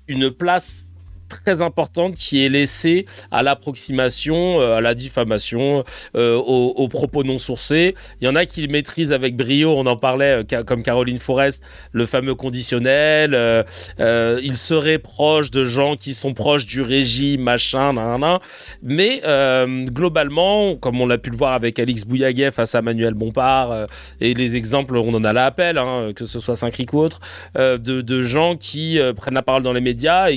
une place très importante qui est laissée à l'approximation, à la diffamation, aux propos non sourcés. Il y en a qui le maîtrisent avec brio, on en parlait, comme Caroline Forest, le fameux conditionnel. Il serait proche de gens qui sont proches du régime, machin, mais globalement, comme on l'a pu le voir avec Alix Bouillaguet face à Manuel Bompard, et les exemples, on en a là appel, que ce soit Saint-Cric ou autre, de gens qui prennent la parole dans les médias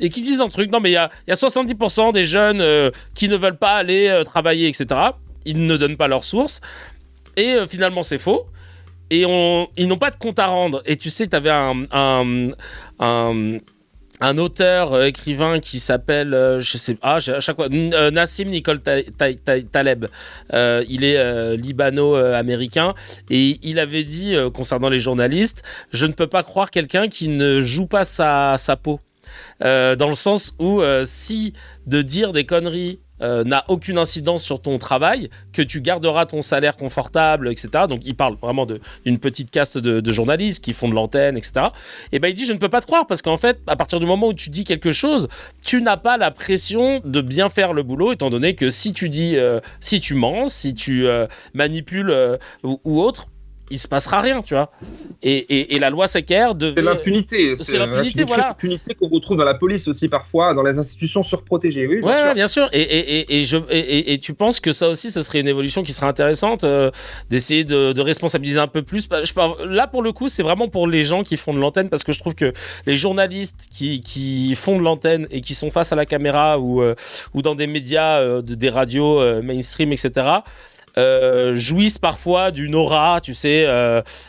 et qui disent un truc. Non, mais il y a 70% des jeunes qui ne veulent pas aller travailler, etc. Ils ne donnent pas leurs sources. Et finalement, c'est faux. Et ils n'ont pas de compte à rendre. Et tu sais, tu avais un auteur, écrivain qui s'appelle, je sais pas, à chaque fois, Nassim Nicole Taleb. Il est libano-américain, et il avait dit concernant les journalistes, je ne peux pas croire quelqu'un qui ne joue pas sa peau. Dans le sens où si de dire des conneries n'a aucune incidence sur ton travail, que tu garderas ton salaire confortable, etc. Donc il parle vraiment d'une petite caste de journalistes qui font de l'antenne, etc. Et ben il dit, je ne peux pas te croire, parce qu'en fait, à partir du moment où tu dis quelque chose, tu n'as pas la pression de bien faire le boulot, étant donné que si tu dis, si tu mens, si tu manipules ou autre, il se passera rien, tu vois. Et la loi CKR devait... C'est l'impunité. C'est l'impunité, voilà. L'impunité qu'on retrouve dans la police aussi parfois, dans les institutions surprotégées. Oui, bien sûr. Et tu penses que ça aussi, ce serait une évolution qui serait intéressante, d'essayer de responsabiliser un peu plus. Là, pour le coup, c'est vraiment pour les gens qui font de l'antenne, parce que je trouve que les journalistes qui font de l'antenne et qui sont face à la caméra ou dans des médias, des radios mainstream, etc., jouissent parfois d'une aura, tu sais,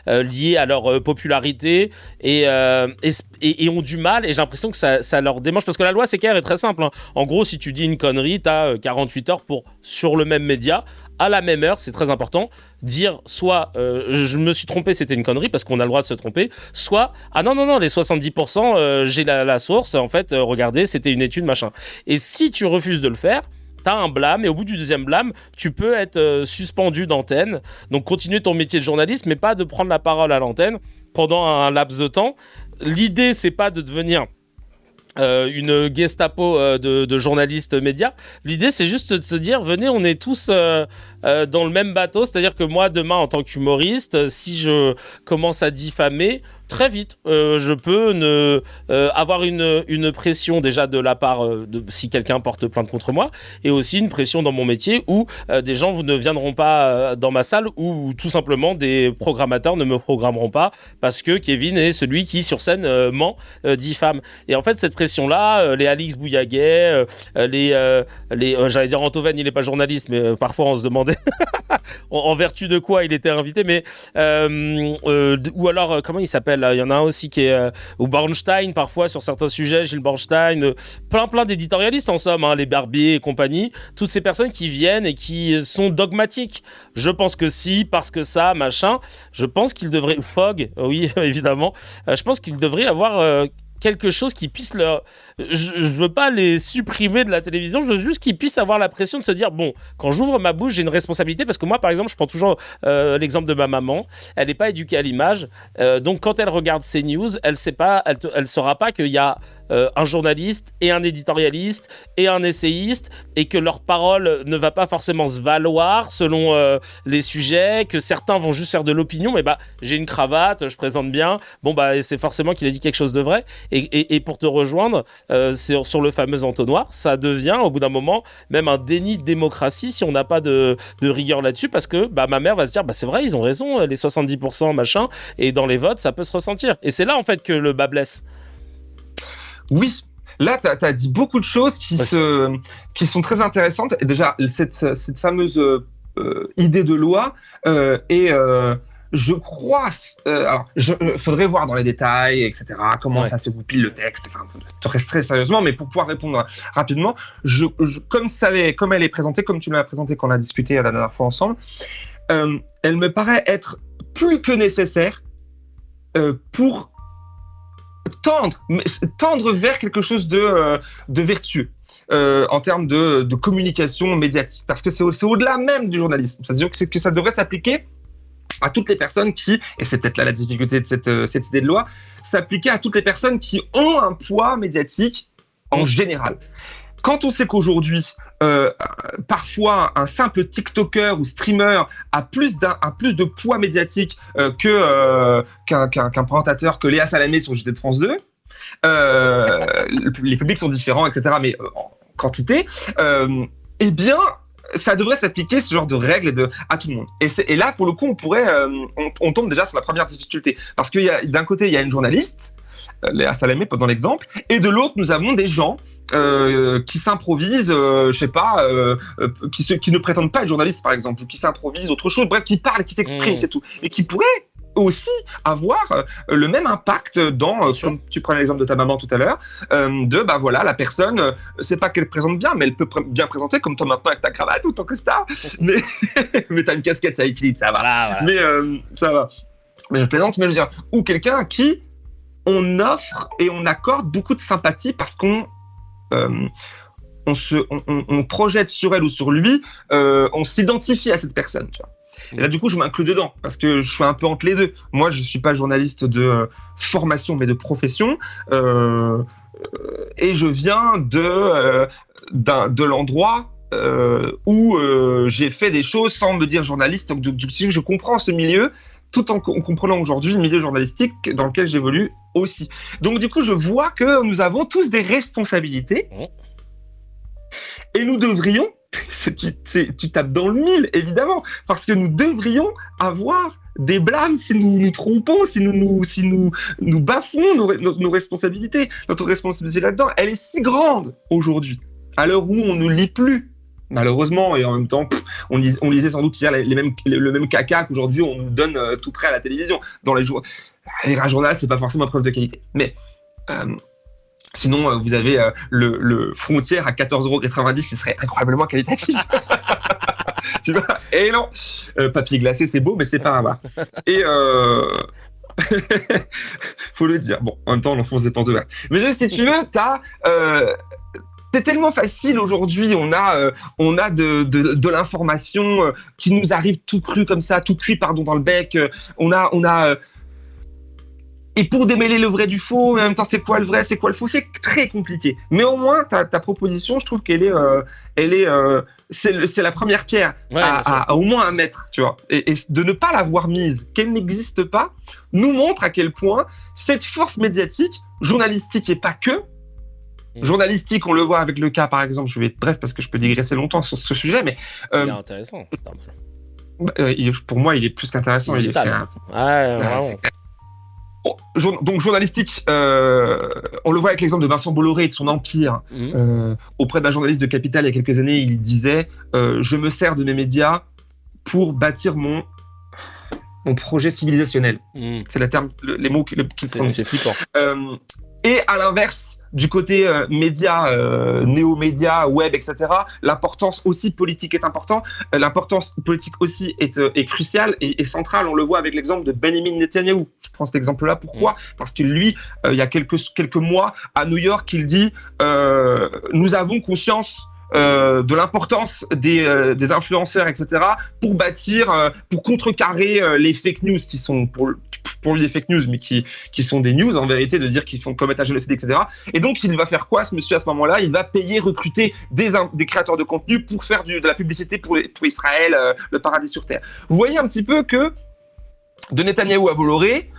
liée à leur popularité, et ont du mal, et j'ai l'impression que ça leur démange, parce que la loi CKR est très simple, hein. En gros, si tu dis une connerie, t'as 48 heures pour, sur le même média, à la même heure, c'est très important, dire soit je me suis trompé, c'était une connerie, parce qu'on a le droit de se tromper, soit non, les 70%, j'ai la source, en fait, regardez, c'était une étude, machin. Et si tu refuses de le faire, t'as un blâme, et au bout du deuxième blâme, tu peux être suspendu d'antenne. Donc continuer ton métier de journaliste, mais pas de prendre la parole à l'antenne pendant un laps de temps. L'idée, c'est pas de devenir une Gestapo de journalistes médias. L'idée, c'est juste de se dire, venez, on est tous dans le même bateau. C'est-à-dire que moi, demain, en tant qu'humoriste, si je commence à diffamer, très vite, je peux avoir une pression déjà de la part de si quelqu'un porte plainte contre moi, et aussi une pression dans mon métier où des gens ne viendront pas dans ma salle, ou tout simplement des programmateurs ne me programmeront pas parce que Kevin est celui qui sur scène ment, diffame. Et en fait cette pression-là, les Alix Bouillaguet, j'allais dire Antoven, il n'est pas journaliste, mais parfois on se demandait en vertu de quoi il était invité, mais ou alors comment il s'appelle, il y en a un aussi qui est ou Bornstein parfois sur certains sujets, Gilles Bornstein, plein d'éditorialistes en somme, les Barbier et compagnie, toutes ces personnes qui viennent et qui sont dogmatiques. Je pense que si, parce que ça, machin, je pense qu'il devrait, Fogg, oui évidemment, je pense qu'il devrait avoir quelque chose qui puisse leur... Je veux pas les supprimer de la télévision, je veux juste qu'ils puissent avoir la pression de se dire, bon, quand j'ouvre ma bouche, j'ai une responsabilité, parce que moi, par exemple, je prends toujours l'exemple de ma maman, elle n'est pas éduquée à l'image, donc quand elle regarde CNews, elle saura pas qu'il y a un journaliste et un éditorialiste et un essayiste, et que leur parole ne va pas forcément se valoir selon les sujets, que certains vont juste faire de l'opinion, mais j'ai une cravate, je présente bien, c'est forcément qu'il a dit quelque chose de vrai. Et pour te rejoindre sur le fameux entonnoir, ça devient au bout d'un moment même un déni de démocratie si on n'a pas de rigueur là-dessus, parce que ma mère va se dire c'est vrai, ils ont raison, les 70% machin, et dans les votes ça peut se ressentir, et c'est là en fait que le bas blesse. Oui, là tu as dit beaucoup de choses qui sont très intéressantes, et déjà cette fameuse idée de loi je crois, alors, faudrait voir dans les détails, etc., comment ça se goupille le texte, très sérieusement, mais pour pouvoir répondre rapidement, comme elle est présentée, comme tu l'as présentée quand on a discuté la dernière fois ensemble, elle me paraît être plus que nécessaire pour tendre vers quelque chose de vertueux. En termes de communication médiatique, parce que c'est au-delà même du journalisme. C'est-à-dire que ça devrait s'appliquer à toutes les personnes qui, et c'est peut-être là la difficulté de cette idée de loi, s'appliquer à toutes les personnes qui ont un poids médiatique en général. Quand on sait qu'aujourd'hui, parfois un simple TikToker ou streamer a plus de poids médiatique qu'un présentateur, que Léa Salamé sur JT de France 2, les publics sont différents, etc., mais en quantité, eh bien, ça devrait s'appliquer, ce genre de règles à tout le monde. Et là, pour le coup, on tombe déjà sur la première difficulté. Parce que d'un côté, il y a une journaliste, Léa Salamé, dans l'exemple, et de l'autre, nous avons des gens qui s'improvisent, qui ne prétendent pas être journalistes, par exemple, ou qui s'improvisent autre chose, bref, qui parlent, qui s'expriment, c'est tout. Et qui pourraient aussi avoir le même impact comme tu prenais l'exemple de ta maman tout à l'heure, la personne, c'est pas qu'elle présente bien, mais elle peut bien présenter, comme toi maintenant avec ta cravate ou ton costard, mais t'as une casquette, ça équilibre, ça va. Voilà. Mais ça va. Mais je plaisante, mais je veux dire, ou quelqu'un à qui on offre et on accorde beaucoup de sympathie parce qu'on projette sur elle ou sur lui, on s'identifie à cette personne, tu vois. Et là, du coup, je m'inclus dedans parce que je suis un peu entre les deux. Moi, je suis pas journaliste de formation, mais de profession. Et je viens de l'endroit où j'ai fait des choses sans me dire journaliste. Donc, du coup, je comprends ce milieu tout en comprenant aujourd'hui le milieu journalistique dans lequel j'évolue aussi. Donc, du coup, je vois que nous avons tous des responsabilités et nous devrions... Tu tapes dans le mille, évidemment, parce que nous devrions avoir des blâmes si nous nous trompons, si nous bafouons nos responsabilités. Notre responsabilité là-dedans, elle est si grande aujourd'hui, à l'heure où on ne lit plus, malheureusement, et en même temps, on lisait sans doute hier le même caca qu'aujourd'hui on nous donne tout près à la télévision. Dans les jours, lire un journal, c'est pas forcément preuve de qualité, mais sinon, vous avez le Frontière à 14,90€, ce serait incroyablement qualitatif. Tu vois ? Et non, papier glacé, c'est beau, mais c'est pas un bar. Et faut le dire. Bon, en même temps, on enfonce des portes ouvertes. Mais si tu veux, c'est tellement facile aujourd'hui. On a de l'information qui nous arrive tout cru comme ça, tout cuit, pardon, dans le bec. On a Et pour démêler le vrai du faux, mais en même temps, c'est quoi le vrai, c'est quoi le faux, c'est très compliqué. Mais au moins, ta proposition, je trouve qu'elle est, c'est la première pierre à au moins à mettre, tu vois. Et de ne pas l'avoir mise, qu'elle n'existe pas, nous montre à quel point cette force médiatique, journalistique et pas que, journalistique, on le voit avec le cas, par exemple, je vais être bref parce que je peux digresser longtemps sur ce sujet, mais... il est intéressant, c'est normal. Pour moi, il est plus qu'intéressant. Il est vraiment. Donc journalistique, on le voit avec l'exemple de Vincent Bolloré et de son empire. Auprès d'un journaliste de Capital il y a quelques années, il disait je me sers de mes médias pour bâtir mon projet civilisationnel. C'est les mots qu'il prononce. C'est flippant. Et à l'inverse, du côté médias, néo-médias, web, etc., l'importance aussi politique est importante. L'importance politique aussi est cruciale et centrale. On le voit avec l'exemple de Benjamin Netanyahou. Je prends cet exemple-là. Pourquoi ? Parce que lui, il y a quelques mois, à New York, il dit nous avons conscience de l'importance des influenceurs, etc., pour bâtir, pour contrecarrer les fake news qui sont pour lui des fake news, mais qui sont des news en vérité, de dire qu'ils font commettre un génocide, etc. Et donc il va faire quoi, ce monsieur, à ce moment-là ? Il va recruter des créateurs de contenu pour faire de la publicité pour Israël, le paradis sur terre. Vous voyez un petit peu que de Netanyahou à Bolloré,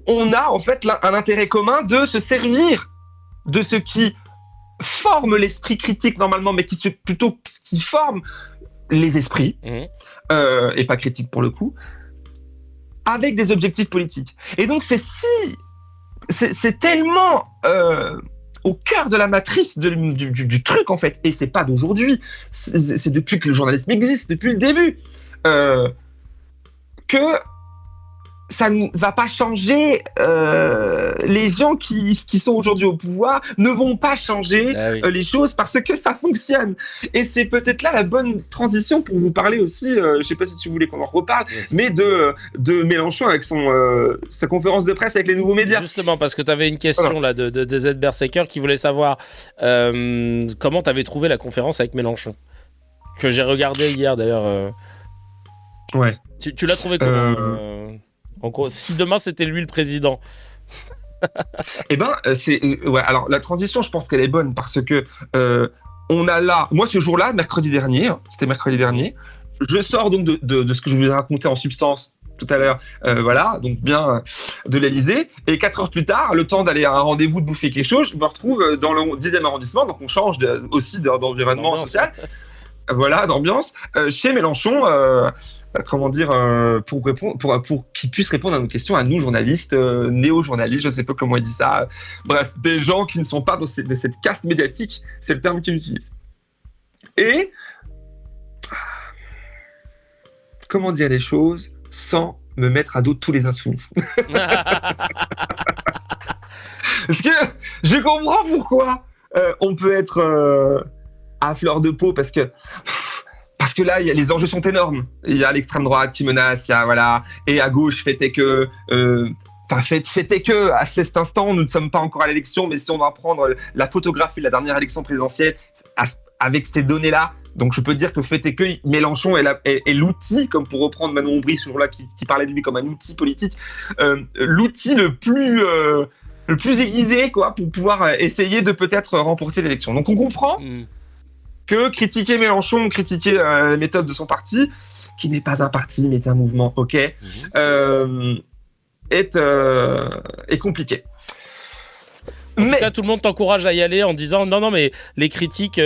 on a en fait un intérêt commun de se servir de ce qui forme l'esprit critique normalement, mais qui forme les esprits, et pas critique pour le coup, avec des objectifs politiques. Et donc c'est tellement au cœur de la matrice du truc en fait, et c'est pas d'aujourd'hui, c'est depuis que le journalisme existe, depuis le début, que ça ne va pas changer. Les gens qui sont aujourd'hui au pouvoir ne vont pas changer les choses parce que ça fonctionne. Et c'est peut-être là la bonne transition pour vous parler aussi, je ne sais pas si tu voulais qu'on en reparle, mais de Mélenchon avec sa conférence de presse avec les nouveaux médias. Justement, parce que tu avais une question là de DZ Berserker qui voulait savoir comment tu avais trouvé la conférence avec Mélenchon, que j'ai regardé hier d'ailleurs. Ouais. Tu l'as trouvé comment si demain c'était lui le président. Eh ben, alors la transition, je pense qu'elle est bonne parce que on a là, moi ce jour-là, mercredi dernier, je sors donc de ce que je vous ai raconté en substance tout à l'heure, voilà, donc bien de l'Élysée, et 4 heures plus tard, le temps d'aller à un rendez-vous, de bouffer quelque chose, je me retrouve dans le 10e arrondissement, donc on change aussi d'environnement social. Voilà, d'ambiance, chez Mélenchon, pour qu'il puisse répondre à nos questions, à nous, journalistes, néo-journalistes, je ne sais pas comment il dit ça, bref, des gens qui ne sont pas de cette caste médiatique, c'est le terme qu'il utilise. Et, comment dire les choses sans me mettre à dos tous les insoumis. Parce que je comprends pourquoi on peut être... à fleur de peau parce que là les enjeux sont énormes. Il y a l'extrême droite qui menace, et à gauche fait que à cet instant nous ne sommes pas encore à l'élection, mais si on va prendre la photographie de la dernière élection présidentielle avec ces données là, donc je peux dire que fait est que Mélenchon est l'outil, comme pour reprendre Manon Aubry ce jour-là qui parlait de lui comme un outil politique, l'outil le plus aiguisé quoi, pour pouvoir essayer de peut-être remporter l'élection. Donc on comprend que critiquer Mélenchon, critiquer les méthodes de son parti, qui n'est pas un parti mais est un mouvement, est compliqué. En tout cas, tout le monde t'encourage à y aller en disant non, mais les critiques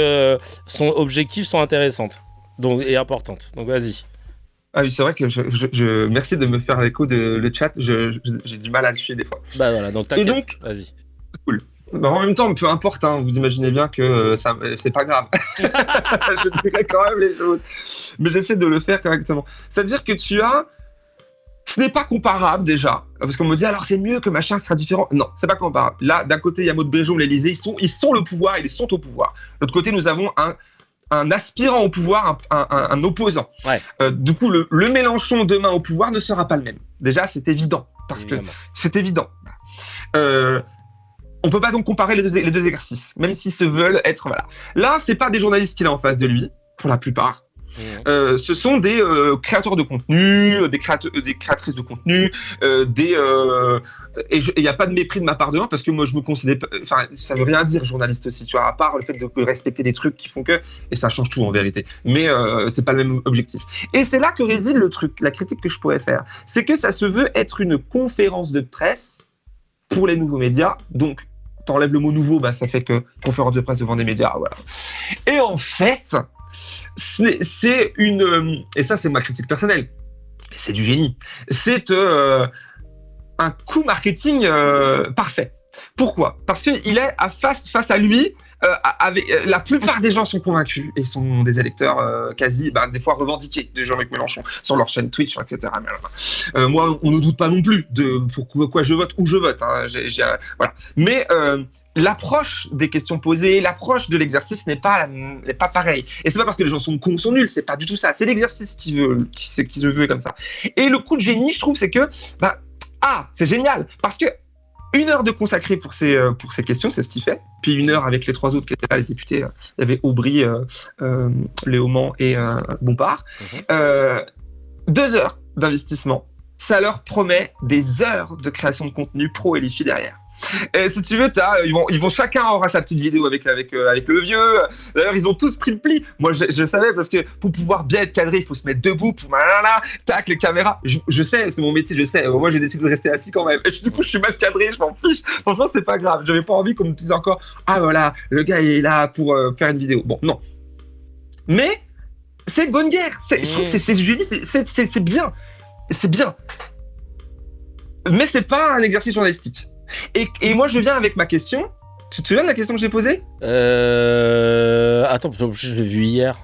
objectives sont intéressantes et importantes. Donc vas-y. Ah oui, c'est vrai que je merci de me faire l'écho de le chat. J'ai du mal à le suivre des fois. Bah voilà, donc t'inquiète. Et donc, vas-y. Cool. Bah en même temps, peu importe, vous imaginez bien que c'est pas grave. Je dirais quand même les choses. Mais j'essaie de le faire correctement. C'est-à-dire que ce n'est pas comparable déjà. Parce qu'on me dit, alors c'est mieux que machin sera différent. Non, c'est pas comparable. Là, d'un côté, il y a Maud Bréjot, l'Élysée, ils sont le pouvoir, ils sont au pouvoir. De l'autre côté, nous avons un aspirant au pouvoir, un opposant. Ouais. Du coup, le Mélenchon demain au pouvoir ne sera pas le même. Déjà, c'est évident. Parce que c'est évident. On peut pas donc comparer les deux exercices, même s'ils se veulent être... Voilà. Là, c'est pas des journalistes qu'il a en face de lui, pour la plupart. Ce sont des créateurs de contenu, des créatrices de contenu, et il n'y a pas de mépris de ma part de l'un, parce que moi je me considère, enfin ça veut rien dire journaliste aussi, tu vois, à part le fait de respecter des trucs qui font que, et ça change tout en vérité, mais c'est pas le même objectif. Et c'est là que réside le truc, la critique que je pourrais faire, c'est que ça se veut être une conférence de presse pour les nouveaux médias, donc t'enlèves le mot nouveau, bah ça fait que conférence de presse devant des médias, voilà. Et en fait, c'est une, et ça c'est ma critique personnelle, c'est du génie, c'est un coup marketing parfait. Pourquoi ? Parce qu'il est face à lui, la plupart des gens sont convaincus et sont des électeurs quasi, des fois revendiqués de Jean-Luc Mélenchon sur leur chaîne Twitch, etc. Moi, on ne doute pas non plus de pourquoi je vote, où je vote. Hein. Voilà. Mais l'approche des questions posées, l'approche de l'exercice n'est pas pareille. Et c'est pas parce que les gens sont cons, sont nuls, c'est pas du tout ça. C'est l'exercice qui se veut comme ça. Et le coup de génie, je trouve, c'est que c'est génial parce que 1 heure de consacré pour ces questions, c'est ce qu'il fait. Puis 1 heure avec les 3 autres qui étaient là, les députés. Il y avait Aubry, Léaumont et Bompard. 2 heures d'investissement. Ça leur promet des heures de création de contenu pro et LiFi derrière. Et si tu veux, ils vont chacun aura sa petite vidéo avec le vieux. D'ailleurs, ils ont tous pris le pli. Moi, je savais parce que pour pouvoir bien être cadré, il faut se mettre debout pour tac, les caméras. Je sais, c'est mon métier, je sais. Moi, j'ai décidé de rester assis quand même. Et du coup, je suis mal cadré, je m'en fiche. Franchement, c'est pas grave. J'avais pas envie qu'on me dise encore, voilà, le gars il est là pour faire une vidéo. Bon, non. Mais c'est de bonne guerre. Je trouve que c'est bien. C'est bien. Mais c'est pas un exercice journalistique. Et moi, je viens avec ma question. Tu te souviens de la question que j'ai posée ? Attends, je l'ai vu hier.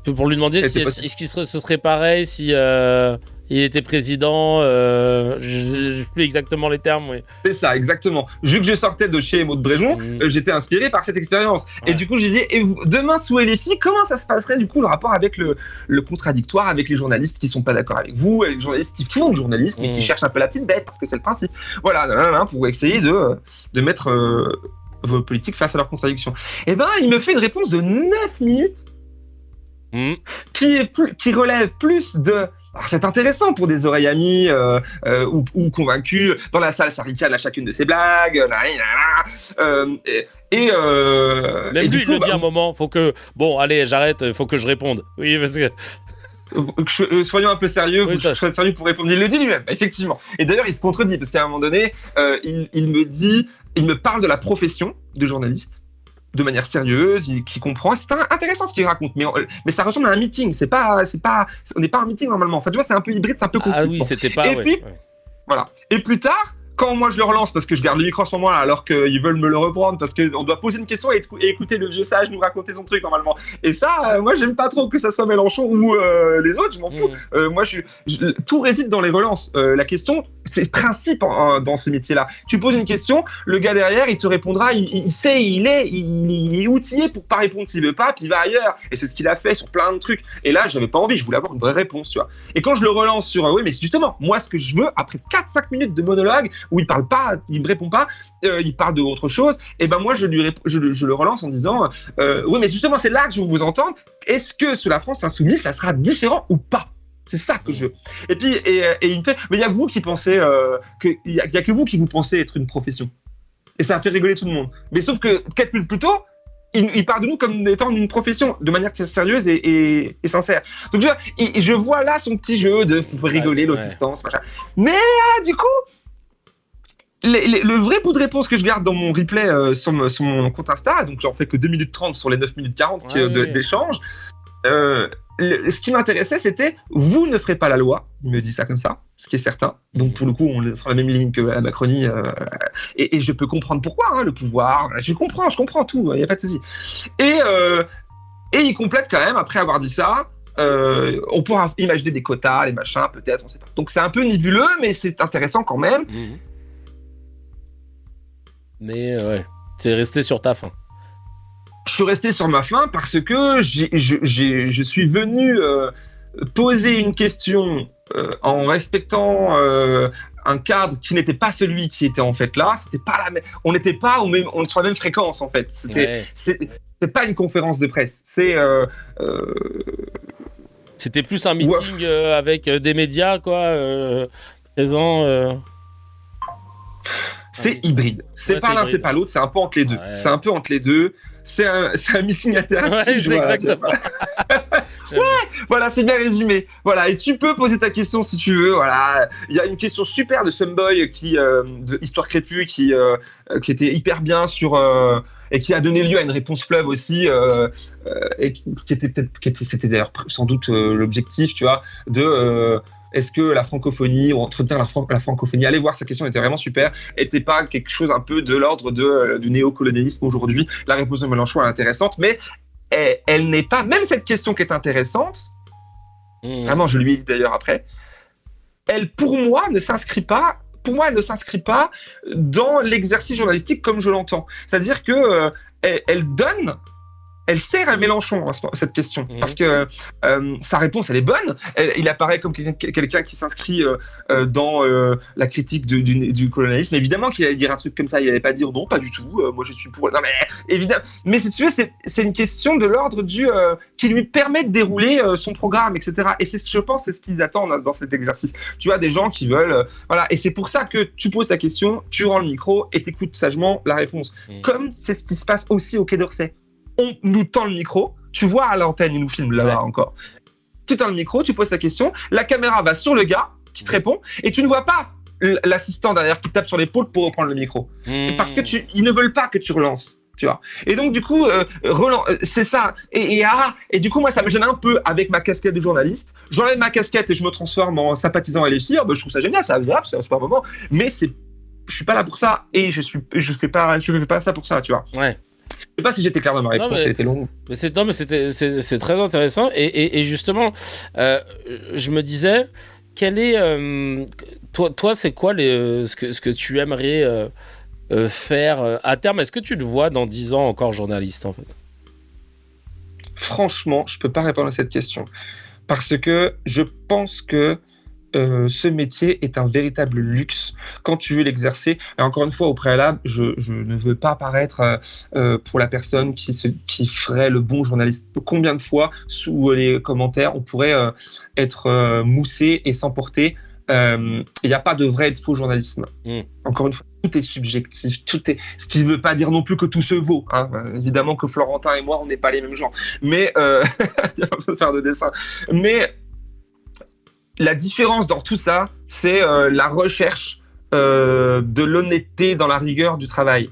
Pour lui demander est-ce qu'il se serait pareil si il était président. Je ne sais plus exactement les termes. Oui. C'est ça, exactement. Vu que je sortais de chez Maud Bréjon, j'étais inspiré par cette expérience. Ouais. Et du coup, je disais, demain, sous LFI, comment ça se passerait du coup le rapport avec le contradictoire, avec les journalistes qui sont pas d'accord avec vous, avec les journalistes qui font le journalisme et qui cherchent un peu la petite bête, parce que c'est le principe. Voilà, pour essayer de mettre vos politiques face à leurs contradictions. Et il me fait une réponse de 9 minutes qui relève plus de... Alors c'est intéressant pour des oreilles amies ou convaincus. Dans la salle, ça ricane à chacune de ses blagues. Même lui, il le dit à un moment. Faut que... Bon, allez, j'arrête. Faut que je réponde. Oui, parce que... Soyons un peu sérieux, soyez sérieux pour répondre. Il le dit lui-même, effectivement. Et d'ailleurs, il se contredit parce qu'à un moment donné, il me parle de la profession de journaliste de manière sérieuse, qui comprend. C'est intéressant ce qu'il raconte, mais ça ressemble à un meeting. On n'est pas un meeting normalement. Enfin, tu vois, c'est un peu hybride, c'est un peu confus. Ah oui, c'était pas. Et puis, voilà. Et plus tard, quand moi je le relance, parce que je garde le micro en ce moment-là, alors qu'ils veulent me le reprendre, parce qu'on doit poser une question et écouter le vieux sage nous raconter son truc normalement. Et ça, moi j'aime pas trop que ça soit Mélenchon ou les autres, je m'en fous. Moi, tout réside dans les relances. La question, c'est le principe dans ce métier-là. Tu poses une question, le gars derrière, il te répondra, il sait, il est outillé pour pas répondre s'il veut pas, puis il va ailleurs. Et c'est ce qu'il a fait sur plein de trucs. Et là, j'avais pas envie, je voulais avoir une vraie réponse, tu vois. Et quand je le relance sur, oui, mais justement, moi, ce que je veux, après 4-5 minutes de monologue, où il parle pas, il me répond pas, il parle de autre chose, et moi, je le relance en disant, oui, mais justement, c'est là que je veux vous entendre. Est-ce que sous la France insoumise, ça sera différent ou pas ? C'est ça que je veux. Et puis, il me fait, mais il y a que vous qui pensez il y a que vous qui vous pensez être une profession. Et ça a fait rigoler tout le monde. Mais sauf que 4 minutes plus tôt, il parle de nous comme étant une profession, de manière sérieuse et sincère. Donc je vois là son petit jeu de rigoler, l'assistance, machin. Mais du coup, le vrai bout de réponse que je garde dans mon replay sur mon compte Insta, donc j'en fais que 2 minutes 30 sur les 9 minutes 40 d'échange. Ce qui m'intéressait, c'était vous ne ferez pas la loi. Il me dit ça comme ça, ce qui est certain. Donc pour le coup, on est sur la même ligne que la Macronie. Et je peux comprendre pourquoi, le pouvoir. Je comprends tout, il n'y a pas de souci. Et il complète quand même, après avoir dit ça, on pourra imaginer des quotas, des machins, peut-être, on sait pas. Donc c'est un peu nébuleux, mais c'est intéressant quand même. Mais ouais, t'es resté sur ta faim. Je suis resté sur ma faim parce que je suis venu poser une question en respectant un cadre qui n'était pas celui qui était en fait là. C'était pas on n'était pas sur la même fréquence en fait. c'est pas une conférence de presse. C'était plus un meeting avec des médias, quoi, présents. C'est hybride. C'est pas l'un, c'est pas l'autre. C'est un peu entre les deux. Ouais. C'est un peu entre les deux. C'est un meeting interactif. Ouais, exactement. Voilà, c'est bien résumé. Voilà, et tu peux poser ta question si tu veux. Voilà, il y a une question super de Sunboy de Histoire Crépue qui était hyper bien et qui a donné lieu à une réponse fleuve aussi et c'était d'ailleurs sans doute l'objectif, tu vois, de est-ce que la francophonie ou entretenir la francophonie, allez voir, sa question était vraiment super, était pas quelque chose un peu de l'ordre du néocolonialisme aujourd'hui. La réponse de Mélenchon est intéressante, mais elle n'est pas, même cette question qui est intéressante, vraiment, je lui ai dit d'ailleurs après, elle, pour moi, elle ne s'inscrit pas dans l'exercice journalistique comme je l'entends. C'est-à-dire que elle sert à Mélenchon, cette question, parce que sa réponse, elle est bonne. Il apparaît comme quelqu'un qui s'inscrit dans la critique du colonialisme. Évidemment qu'il allait dire un truc comme ça, il allait pas dire non, pas du tout, moi je suis pour... Non, mais évidemment. Mais si tu veux, c'est une question de l'ordre qui lui permet de dérouler son programme, etc. Et je pense, c'est ce qu'ils attendent dans cet exercice. Tu as des gens qui veulent... voilà. Et c'est pour ça que tu poses ta question, tu rends le micro et t'écoutes sagement la réponse. Comme c'est ce qui se passe aussi au Quai d'Orsay. On nous tend le micro, tu vois à l'antenne, il nous filme là-bas encore. Tu tends le micro, tu poses ta question, la caméra va sur le gars qui te répond, et tu ne vois pas l'assistant derrière qui tape sur l'épaule pour reprendre le micro. Parce que ils ne veulent pas que tu relances, tu vois. Et donc du coup, c'est ça. Et du coup, moi, ça me gêne un peu avec ma casquette de journaliste. J'enlève ma casquette et je me transforme en sympathisant LFI. Je trouve ça génial, c'est agréable, c'est un super moment. Mais je suis pas là pour ça, et je fais pas ça pour ça, tu vois. Ouais. Je sais pas si j'étais clair dans ma réponse, elle était longue. Mais c'est très intéressant. Et justement, je me disais, quel est toi, c'est quoi ce que tu aimerais faire à terme? Est-ce que tu le vois dans 10 ans encore journaliste, en fait? Franchement, je peux pas répondre à cette question parce que je pense que ce métier est un véritable luxe quand tu veux l'exercer. Et encore une fois, au préalable, je ne veux pas paraître pour la personne qui ferait le bon journaliste. Combien de fois, sous les commentaires, on pourrait être moussé et s'emporter. Il n'y a pas de vrai et de faux journalisme. Encore une fois, tout est subjectif, ce qui ne veut pas dire non plus que tout se vaut. Hein. Évidemment que Florentin et moi, on n'est pas les mêmes gens. Mais il n'y a pas besoin de faire de dessin. Mais la différence dans tout ça, c'est la recherche de l'honnêteté dans la rigueur du travail.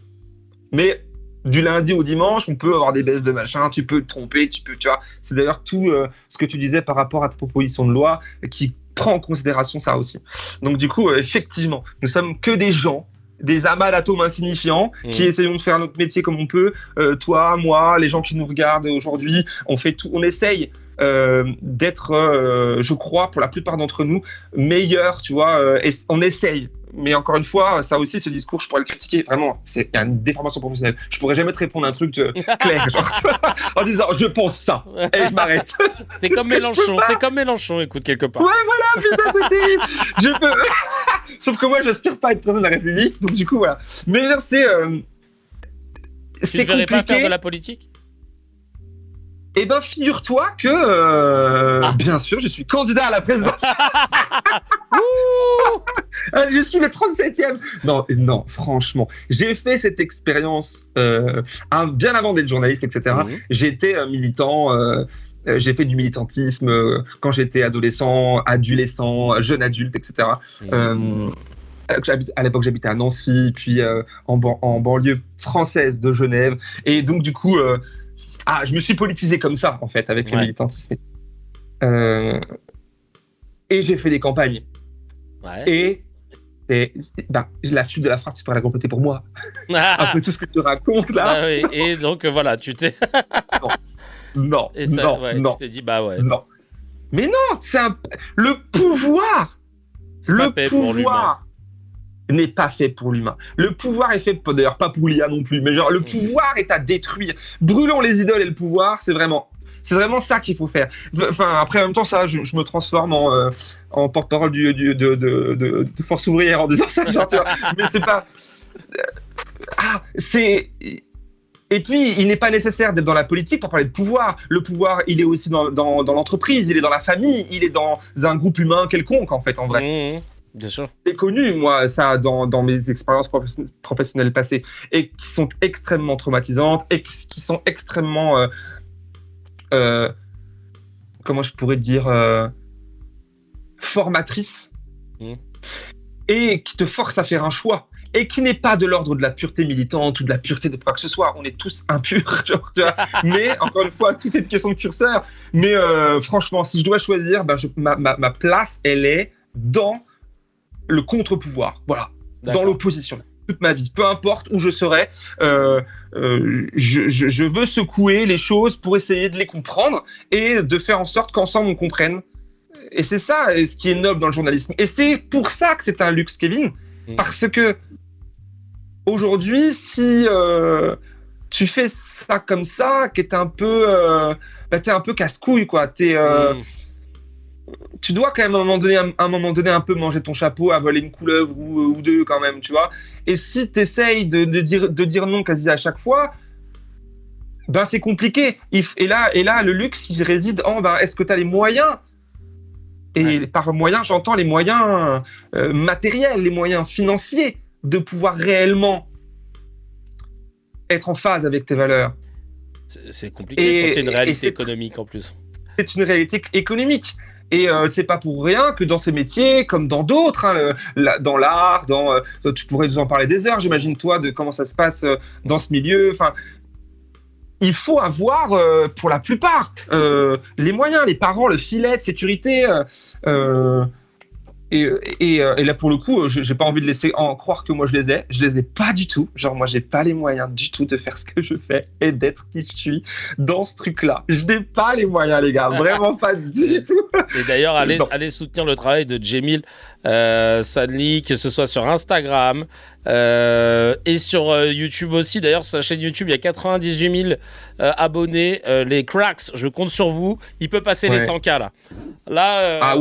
Mais du lundi au dimanche, on peut avoir des baisses de machin, tu peux te tromper, tu vois. C'est d'ailleurs tout ce que tu disais par rapport à ta proposition de loi qui prend en considération ça aussi. Donc du coup, effectivement, nous sommes que des gens, des amas d'atomes insignifiants qui essayons de faire notre métier comme on peut. Toi, moi, les gens qui nous regardent aujourd'hui, on fait tout, on essaye d'être, je crois, pour la plupart d'entre nous, meilleurs, tu vois, et on essaye. Mais encore une fois, ça aussi, ce discours, je pourrais le critiquer. Vraiment, c'est une déformation professionnelle. Je pourrais jamais te répondre à un truc clair, genre, tu vois, en disant je pense ça, et je m'arrête. T'es comme Mélenchon, écoute, quelque part. Ouais, voilà, putain, c'est terrible. Je peux. Sauf que moi, j'aspire pas à être président de la République, donc du coup, voilà. Mais là, c'est Tu ne verrais pas faire de la politique? Eh ben, figure-toi que, bien sûr, je suis candidat à la présidence. Je suis le 37e. Non, franchement. J'ai fait cette expérience bien avant d'être journaliste, etc. J'étais militant, j'ai fait du militantisme quand j'étais adolescent, jeune adulte, etc. À l'époque, j'habitais à Nancy, puis en banlieue française de Genève. Et donc, du coup... je me suis politisé comme ça, en fait, avec le militantisme. Et j'ai fait des campagnes. Et la suite de la phrase, tu pourrais la compléter pour moi. Un peu tout ce que tu racontes, là. Oui. Et donc, voilà, tu t'es... non. Tu t'es dit, Non. Mais non, le pouvoir. N'est pas fait pour l'humain. Le pouvoir est fait, d'ailleurs pas pour l'IA non plus, mais genre le pouvoir est à détruire. Brûlons les idoles et le pouvoir, c'est vraiment ça qu'il faut faire. Enfin, après, en même temps, ça, je me transforme en porte-parole de Force ouvrière en disant ça, genre, tu vois. Mais c'est pas... Et puis, il n'est pas nécessaire d'être dans la politique pour parler de pouvoir. Le pouvoir, il est aussi dans l'entreprise, il est dans la famille, il est dans un groupe humain quelconque, en fait, en vrai. Bien sûr. J'ai connu, moi, ça, dans mes expériences professionnelles passées, et qui sont extrêmement traumatisantes, et qui sont extrêmement... comment je pourrais dire... formatrices, et qui te forcent à faire un choix. Et qui n'est pas de l'ordre de la pureté militante ou de la pureté de quoi que ce soit. On est tous impurs. Mais, encore une fois, tout est une question de curseur. Mais franchement, si je dois choisir, ma place, elle est dans le contre-pouvoir. Voilà. D'accord. Dans l'opposition. Toute ma vie. Peu importe où je serai, je veux secouer les choses pour essayer de les comprendre et de faire en sorte qu'ensemble on comprenne. Et c'est ça ce qui est noble dans le journalisme. Et c'est pour ça que c'est un luxe, Kevin. Parce que aujourd'hui, si tu fais ça comme ça, que t'es un peu casse-couille, quoi. Tu dois quand même à un moment donné un peu manger ton chapeau, avaler une couleuvre ou deux quand même, tu vois. Et si t'essayes de dire non quasi à chaque fois, c'est compliqué. Et là, le luxe, il réside en est-ce que t'as les moyens? Et par moyens, j'entends les moyens matériels, les moyens financiers de pouvoir réellement être en phase avec tes valeurs. C'est compliqué quand c'est une réalité économique en plus. C'est une réalité économique. Et c'est pas pour rien que dans ces métiers, comme dans d'autres, dans l'art, tu pourrais nous en parler des heures, j'imagine toi, de comment ça se passe dans ce milieu. Enfin, il faut avoir, pour la plupart, les moyens, les parents, le filet de sécurité. Et là, pour le coup, j'ai pas envie de laisser croire que moi je les ai. Je les ai pas du tout. Genre, moi, j'ai pas les moyens du tout de faire ce que je fais et d'être qui je suis dans ce truc-là. Je n'ai pas les moyens, les gars. Vraiment pas du tout. Et d'ailleurs, allez soutenir le travail de Djemil Sanli, que ce soit sur Instagram et sur YouTube aussi. D'ailleurs, sur sa chaîne YouTube, il y a 98 000 abonnés. Les cracks, je compte sur vous. Il peut passer les 100K là. Là,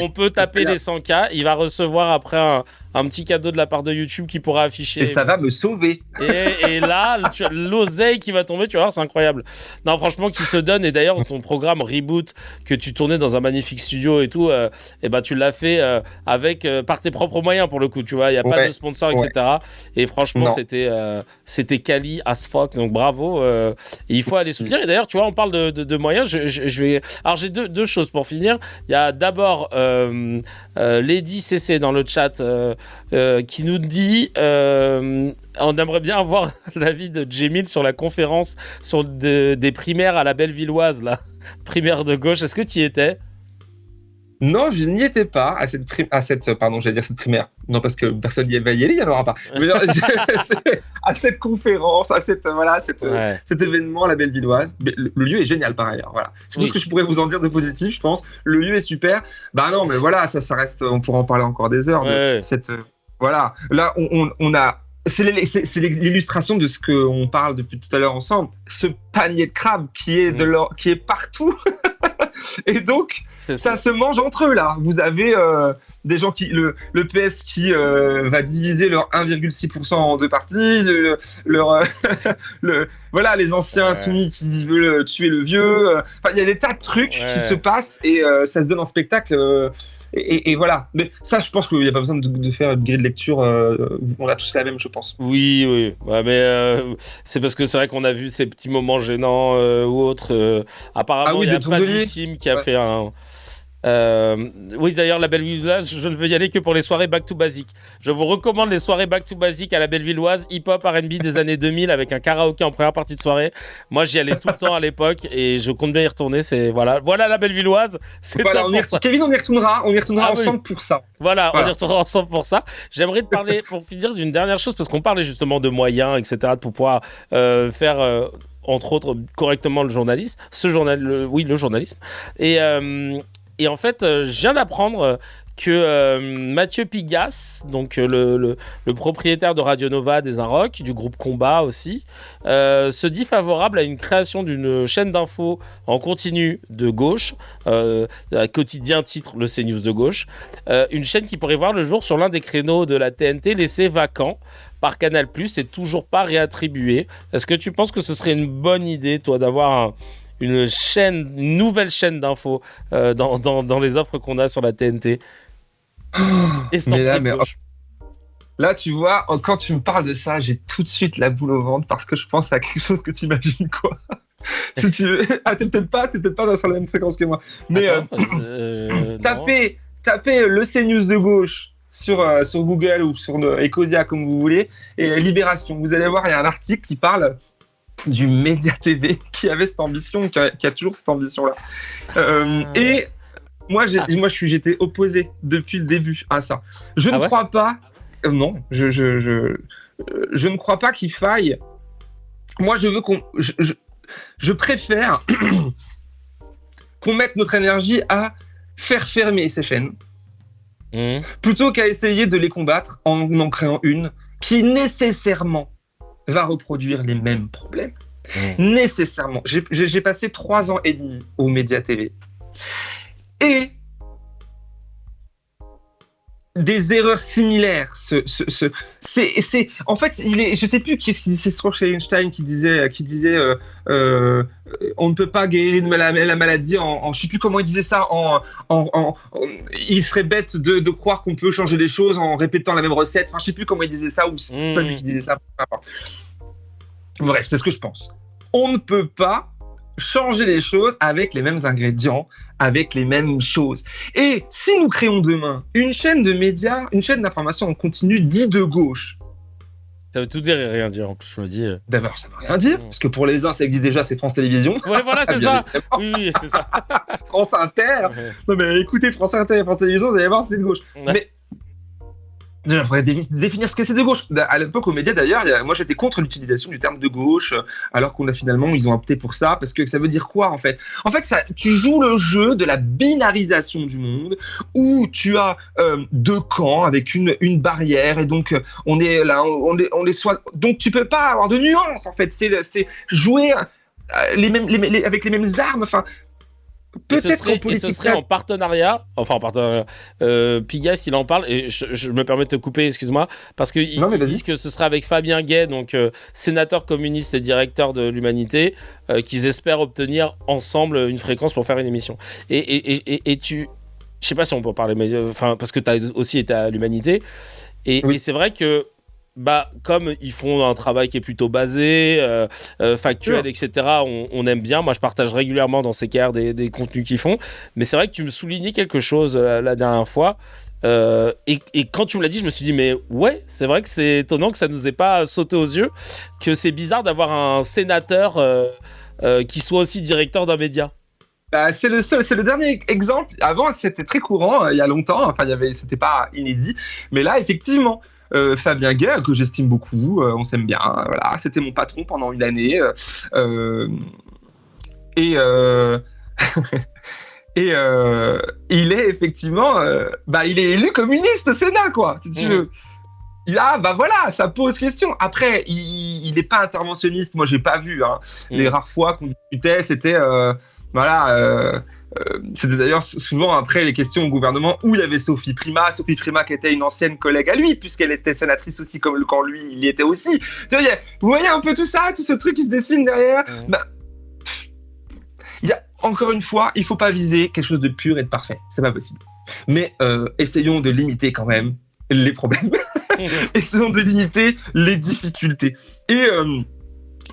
on peut taper les 100K. Il va recevoir après un petit cadeau de la part de YouTube qui pourra afficher. Et ça va me sauver. Et là, l'oseille qui va tomber, tu vas voir, c'est incroyable. Non, franchement, qui se donne. Et d'ailleurs, ton programme Reboot que tu tournais dans un magnifique studio et tout, tu l'as fait par tes propres moyens pour le coup. Tu vois, il n'y a pas de sponsor, etc. Et franchement, c'était quali as fuck. Donc bravo. Et il faut aller soutenir. Et d'ailleurs, tu vois, on parle de moyens. Je vais. Alors, j'ai deux choses pour finir. Il y a d'abord Lady CC dans le chat qui nous dit on aimerait bien avoir l'avis de Djemil sur la conférence sur des primaires à la Bellevilloise, là. Primaire de gauche. Est-ce que tu y étais? Non, je n'y étais pas à cette primaire. Non, parce que personne n'y va y aller, il n'y en aura pas. Mais non, à cette conférence, cet événement à la Bellevilloise. Le lieu est génial par ailleurs. Voilà. C'est tout ce que je pourrais vous en dire de positif, je pense. Le lieu est super. Non, mais voilà, ça reste. On pourra en parler encore des heures. Voilà. Là, on a. C'est l'illustration de ce qu'on parle depuis tout à l'heure ensemble. Ce panier de crabes qui est partout. Et donc, ça se mange entre eux, là. Vous avez des gens le PS qui va diviser leur 1,6% en deux parties, les anciens insoumis qui veulent tuer le vieux. Il y a des tas de trucs qui se passent et ça se donne en spectacle. Et voilà. Mais ça, je pense qu'il n'y a pas besoin de faire une grille de lecture. On a tous la même, je pense. Oui. Ouais, mais c'est parce que c'est vrai qu'on a vu ces petits moments gênants ou autres. Apparemment, il n'y a pas d'ultime qui a fait un... oui, d'ailleurs, la Bellevilloise, je ne veux y aller que pour les soirées Back to Basic. Je vous recommande les soirées Back to Basic à la Bellevilloise, hip-hop, R&B des années 2000 avec un karaoké en première partie de soirée. Moi, j'y allais tout le temps à l'époque et je compte bien y retourner. Voilà la Bellevilloise. C'est Kevin, on y retournera ensemble pour ça. Voilà, on y retournera ensemble pour ça. J'aimerais te parler, pour finir, d'une dernière chose parce qu'on parlait justement de moyens, etc., pour pouvoir faire... entre autres, correctement le journalisme. Le journalisme. Et en fait, je viens d'apprendre que Mathieu Pigasse, donc le propriétaire de Radio Nova des Inrocks, du groupe Combat aussi, se dit favorable à une création d'une chaîne d'infos en continu de gauche, quotidien titre le CNews de gauche, une chaîne qui pourrait voir le jour sur l'un des créneaux de la TNT laissé vacant par Canal+, et toujours pas réattribué. Est-ce que tu penses que ce serait une bonne idée, toi, d'avoir une nouvelle chaîne d'infos dans les offres qu'on a sur la TNT? Là, tu vois, quand tu me parles de ça, j'ai tout de suite la boule au ventre parce que je pense à quelque chose que tu imagines, quoi. Si tu veux... Ah, t'es peut-être pas sur la même fréquence que moi. Mais tapez le CNews de gauche sur Google ou sur Ecosia, comme vous voulez, et Libération. Vous allez voir, il y a un article qui parle du Média TV qui avait cette ambition, qui a toujours cette ambition-là. Et moi, j'étais opposé depuis le début à ça. Je ne crois pas. Non, je ne crois pas qu'il faille. Moi, je veux je préfère qu'on mette notre énergie à faire fermer ces chaînes plutôt qu'à essayer de les combattre en créant une qui nécessairement va reproduire les mêmes problèmes. Nécessairement. J'ai passé 3 ans et demi au Média TV. Et des erreurs similaires. En fait, je sais plus qui est-ce qui disait, c'est Einstein qui disait, on ne peut pas guérir la maladie je sais plus comment il disait ça, il serait bête de croire qu'on peut changer les choses en répétant la même recette. Enfin, je sais plus comment il disait ça, ou c'est pas lui qui disait ça. Bref, c'est ce que je pense. On ne peut pas changer les choses avec les mêmes ingrédients, avec les mêmes choses. Et si nous créons demain une chaîne de médias, une chaîne d'information en continu dit de gauche, ça veut tout dire et rien dire, en plus, je me dis. D'abord, ça veut rien dire, parce que pour les uns, ça existe déjà, c'est France Télévisions. Ouais, voilà, c'est ça. Oui, c'est ça. France Inter. Ouais. Non, mais écoutez, France Inter et France Télévisions, vous allez voir, c'est de gauche. Ouais. Mais il faudrait définir ce que c'est de gauche. À l'époque, aux médias, d'ailleurs, moi j'étais contre l'utilisation du terme de gauche, alors qu'on a finalement, ils ont opté pour ça, parce que ça veut dire quoi en fait ? En fait, tu joues le jeu de la binarisation du monde, où tu as 2 camps avec une barrière, et donc on est là, on est soit. Donc tu peux pas avoir de nuances en fait. C'est jouer avec les mêmes armes. Enfin. Ce serait en partenariat, Pigas il en parle, et je me permets de te couper, excuse-moi, parce qu'ils disent que ce serait avec Fabien Gay, donc sénateur communiste et directeur de l'Humanité, qu'ils espèrent obtenir ensemble une fréquence pour faire une émission. Et tu, je sais pas si on peut en parler, mais parce que tu as aussi été à l'Humanité, et c'est vrai que comme ils font un travail qui est plutôt basé, factuel, etc., on aime bien. Moi, je partage régulièrement dans CKR des contenus qu'ils font. Mais c'est vrai que tu me soulignais quelque chose la dernière fois. Et quand tu me l'as dit, je me suis dit, mais ouais, c'est vrai que c'est étonnant que ça nous ait pas sauté aux yeux, que c'est bizarre d'avoir un sénateur qui soit aussi directeur d'un média. C'est le dernier exemple. Avant, c'était très courant, il y a longtemps. Enfin, c'était pas inédit. Mais là, effectivement, Fabien Gay, que j'estime beaucoup, on s'aime bien, voilà, c'était mon patron pendant une année, et il est effectivement, il est élu communiste au Sénat, quoi, si tu veux. Voilà, ça pose question. Après, il n'est pas interventionniste, moi j'ai pas vu, hein. Les rares fois qu'on discutait, c'était c'était d'ailleurs souvent après les questions au gouvernement où il y avait Sophie Primas qui était une ancienne collègue à lui, puisqu'elle était sénatrice aussi comme quand lui il y était aussi. Tu vois, vous voyez un peu tout ça, tout ce truc qui se dessine derrière. Encore une fois, il faut pas viser quelque chose de pur et de parfait, c'est pas possible. Mais essayons de limiter quand même les problèmes. Essayons de limiter les difficultés.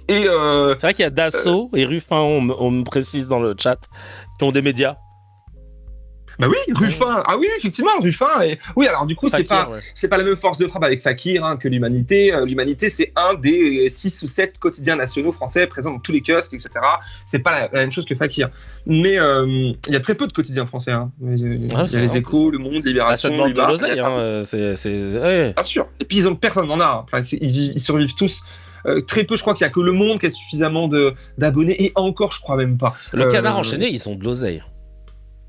C'est vrai qu'il y a Dassault et Ruffin, on me précise dans le chat, qui ont des médias. Bah oui, Ruffin. Ah oui, effectivement, Ruffin. Oui, alors du coup, Fakir, c'est pas la même force de frappe avec Fakir que l'Humanité. L'Humanité, c'est un des 6 ou 7 quotidiens nationaux français présents dans tous les kiosques, etc. C'est pas la même chose que Fakir. Mais il y a très peu de quotidiens français. Hein. Il y a les Échos, Le Monde, Libération. Ça demande de l'oseille. Ouais. Bien sûr. Et puis personne n'en a. Enfin, ils survivent tous. Très peu, je crois qu'il y a que Le Monde qui a suffisamment d'abonnés, et encore, je crois même pas. Le Canard enchaîné, ils ont de l'oseille.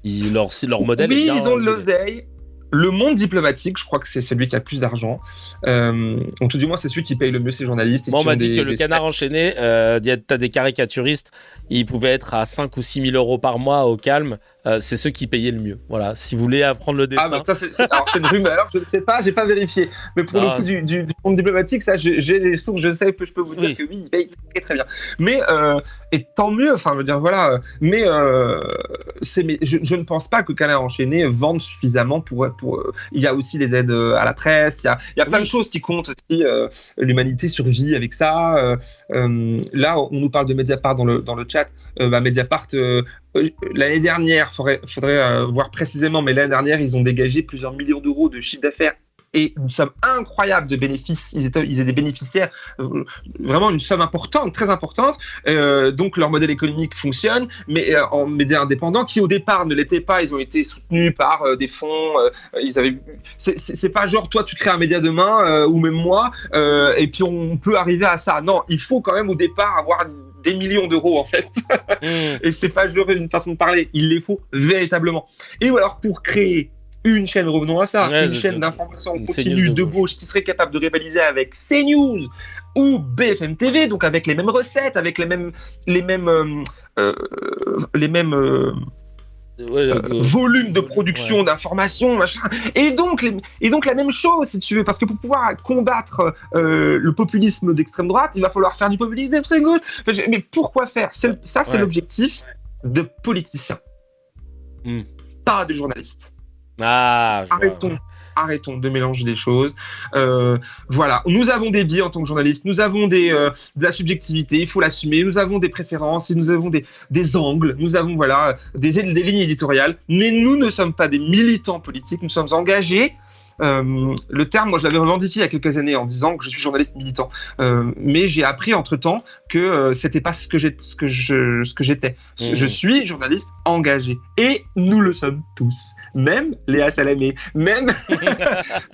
Leur modèle est bien. Oui, ils ont de l'oseille, Le monde diplomatique, je crois que c'est celui qui a le plus d'argent. Ou tout du moins, c'est celui qui paye le mieux ses journalistes. Moi, on m'a dit que le Canard enchaîné, t'as des caricaturistes, ils pouvaient être à 5 ou 6 000 euros par mois au calme. C'est ceux qui payaient le mieux. Voilà, si vous voulez apprendre le dessin. Ah, bah, ça, c'est une rumeur, je ne sais pas, j'ai pas vérifié. Mais pour le coup du monde diplomatique, ça, j'ai des sources, je peux vous dire que oui, il paye très, très bien. Mais, et tant mieux, enfin, je veux dire, voilà. Mais, je ne pense pas que Canard enchaîné vende suffisamment pour il y a aussi les aides à la presse, il y a plein de choses qui comptent aussi. L'humanité survit avec ça. Là, on nous parle de Mediapart dans le chat. Mediapart, l'année dernière, faudrait voir précisément, mais l'année dernière, ils ont dégagé plusieurs millions d'euros de chiffre d'affaires et une somme incroyable de bénéfices. Ils étaient des bénéficiaires, vraiment une somme importante, très importante. Donc leur modèle économique fonctionne, mais en médias indépendants qui au départ ne l'étaient pas. Ils ont été soutenus par des fonds. C'est pas genre toi tu crées un média demain ou même moi et puis on peut arriver à ça. Non, il faut quand même au départ avoir des millions d'euros en fait. Et c'est pas genre une façon de parler. Il les faut véritablement. Et alors pour créer une chaîne, revenons à ça, une chaîne d'information continue de gauche qui serait capable de rivaliser avec CNews ou BFM TV, donc avec les mêmes recettes, avec les mêmes volume de production d'informations, machin. Et donc la même chose, si tu veux, parce que pour pouvoir combattre le populisme d'extrême droite, il va falloir faire du populisme d'extrême gauche. Mais pourquoi faire ? C'est l'objectif de politiciens, pas de journalistes. Arrêtons de mélanger les choses. Voilà, nous avons des biais en tant que journalistes, nous avons de la subjectivité, il faut l'assumer, nous avons des préférences, et nous avons des angles, nous avens des lignes éditoriales, mais nous ne sommes pas des militants politiques, nous sommes engagés. Le terme, moi je l'avais revendiqué il y a quelques années en disant que je suis journaliste militant, mais j'ai appris entre-temps que c'était pas ce que j'étais. Je suis journaliste engagé et nous le sommes tous, même Léa Salamé, même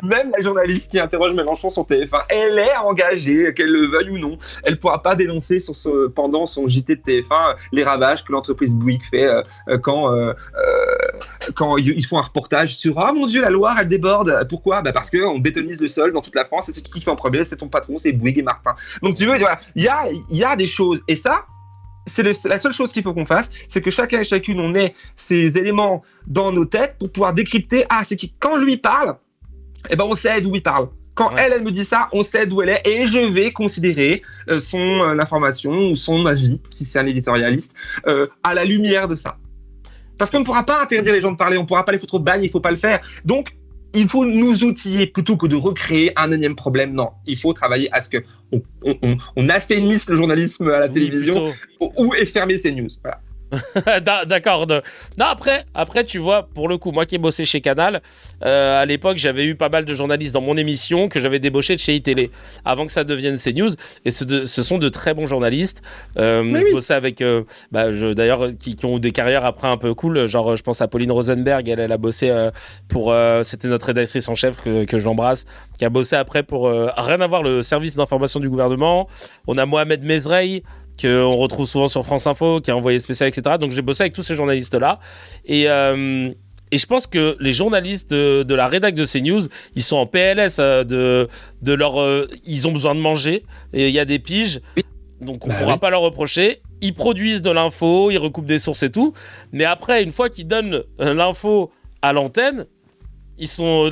la journaliste qui interroge Mélenchon sur TF1, elle est engagée, qu'elle le veuille ou non. Elle pourra pas dénoncer pendant son JT de TF1 les ravages que l'entreprise Bouygues fait quand ils font un reportage sur mon Dieu, la Loire elle déborde. Pourquoi ? Parce qu'on bétonise le sol dans toute la France et c'est qui fait en premier ? C'est ton patron, c'est Bouygues et Martin. Donc tu veux, voilà, il y a des choses. Et ça, c'est la seule chose qu'il faut qu'on fasse, c'est que chacun et chacune, on ait ces éléments dans nos têtes pour pouvoir décrypter. C'est qui ? Quand lui parle, on sait d'où il parle. Quand elle me dit ça, on sait d'où elle est et je vais considérer son information ou son avis, si c'est un éditorialiste, à la lumière de ça. Parce qu'on ne pourra pas interdire les gens de parler, on ne pourra pas les foutre au bagne, il ne faut pas le faire. Donc, il faut nous outiller plutôt que de recréer un énième problème. Non, il faut travailler à ce qu'on assainisse le journalisme à la télévision et fermer ces news. Voilà. D'accord. Non, après, tu vois, pour le coup, moi qui ai bossé chez Canal, à l'époque, j'avais eu pas mal de journalistes dans mon émission que j'avais débauché de chez iTélé avant que ça devienne CNews. Et ce sont de très bons journalistes. Je bossais avec, d'ailleurs, qui ont eu des carrières après un peu cool. Genre, je pense à Pauline Rosenberg. Elle a bossé c'était notre rédactrice en chef que j'embrasse, qui a bossé après pour rien à voir le service d'information du gouvernement. On a Mohamed Mezrey, qu'on retrouve souvent sur France Info, qui est envoyé spécial, etc. Donc j'ai bossé avec tous ces journalistes-là. Et je pense que les journalistes de la rédac de CNews, ils sont en PLS ils ont besoin de manger. Et il y a des piges, donc on ne pourra pas leur reprocher. Ils produisent de l'info, ils recoupent des sources et tout. Mais après, une fois qu'ils donnent l'info à l'antenne,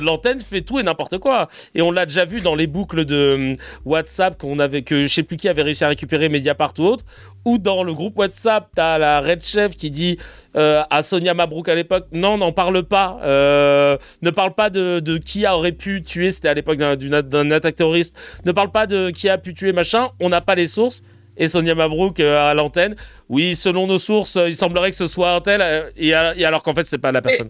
l'antenne fait tout et n'importe quoi. Et on l'a déjà vu dans les boucles de WhatsApp que je sais plus qui avait réussi à récupérer Mediapart ou autre, ou dans le groupe WhatsApp, t'as la Red Chef qui dit à Sonia Mabrouk à l'époque, non, n'en parle pas, ne parle pas de qui aurait pu tuer, c'était à l'époque d'une attaque terroriste, ne parle pas de qui a pu tuer machin, on n'a pas les sources. Et Sonia Mabrouk à l'antenne, oui, selon nos sources, il semblerait que ce soit un tel, et alors qu'en fait, c'est pas la personne.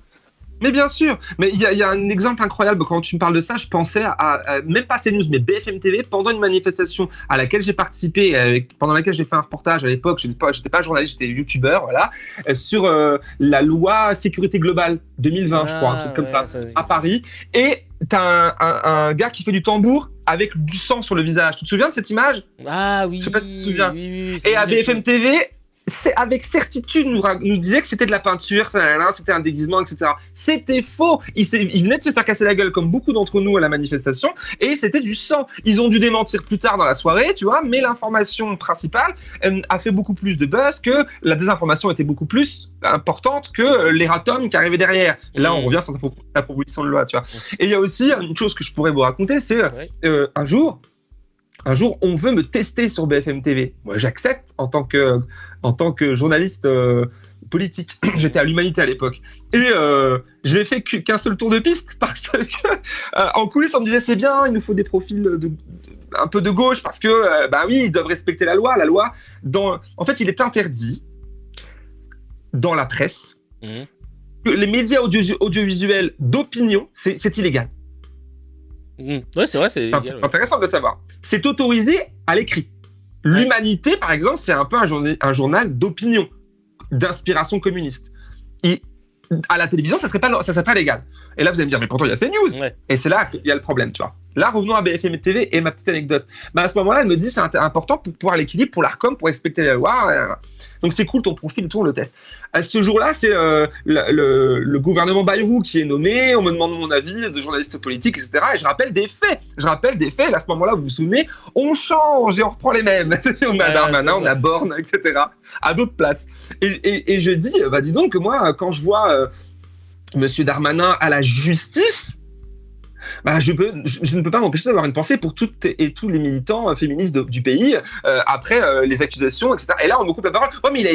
Mais bien sûr, mais il y a un exemple incroyable quand tu me parles de ça. Je pensais à même pas CNews, mais BFM TV pendant une manifestation à laquelle j'ai participé, pendant laquelle j'ai fait un reportage à l'époque. J'étais pas journaliste, j'étais youtubeur, voilà, sur la loi sécurité globale 2020, je crois, un truc comme ça, à Paris. Et t'as un gars qui fait du tambour avec du sang sur le visage. Tu te souviens de cette image ? Ah oui. Je sais pas si tu te souviens. Oui, et à BFM TV. c'est avec certitude nous disait que c'était de la peinture, c'était un déguisement, etc. C'était faux. Il venait de se faire casser la gueule comme beaucoup d'entre nous à la manifestation et c'était du sang. Ils ont dû démentir plus tard dans la soirée, tu vois, mais l'information principale a fait beaucoup plus de buzz, que la désinformation était beaucoup plus importante que l'erratum qui arrivait derrière. Et là, on revient sur la proposition de loi, tu vois. Et il y a aussi une chose que je pourrais vous raconter, c'est un jour, on veut me tester sur BFM TV. Moi, j'accepte en tant que journaliste politique. J'étais à l'Humanité à l'époque. Et je n'ai fait qu'un seul tour de piste parce que en coulisses, on me disait c'est bien, il nous faut des profils un peu de gauche parce que, bah oui, ils doivent respecter la loi. La loi, en fait, il est interdit dans la presse que les médias audiovisuels d'opinion, c'est illégal. Ouais, c'est vrai, c'est illégal. C'est intéressant de le savoir. C'est autorisé à l'écrit. L'Humanité, par exemple, c'est un peu un journal d'opinion, d'inspiration communiste. Et à la télévision, ça serait pas légal. Et là, vous allez me dire, mais pourtant, il y a CNews. Ouais. Et c'est là qu'il y a le problème, tu vois. Là, revenons à BFM TV et ma petite anecdote. Bah, à ce moment-là, elle me dit, c'est important pour pouvoir l'équilibre, pour l'ARCOM, pour respecter la loi. Donc, c'est cool, ton profil, tout, on le teste. À ce jour-là, c'est le gouvernement Bayrou qui est nommé. On me demande mon avis de journaliste politique, etc. Et je rappelle des faits. Et à ce moment-là, vous vous souvenez, on change et on reprend les mêmes. On a Darmanin, on a Borne, etc. À d'autres places. Et je dis, bah, dis donc que moi, quand je vois Monsieur Darmanin à la justice, bah, je ne peux pas m'empêcher d'avoir une pensée pour toutes et tous les militants féministes du pays après les accusations, etc. Et là, on me coupe la parole. Oh, mais il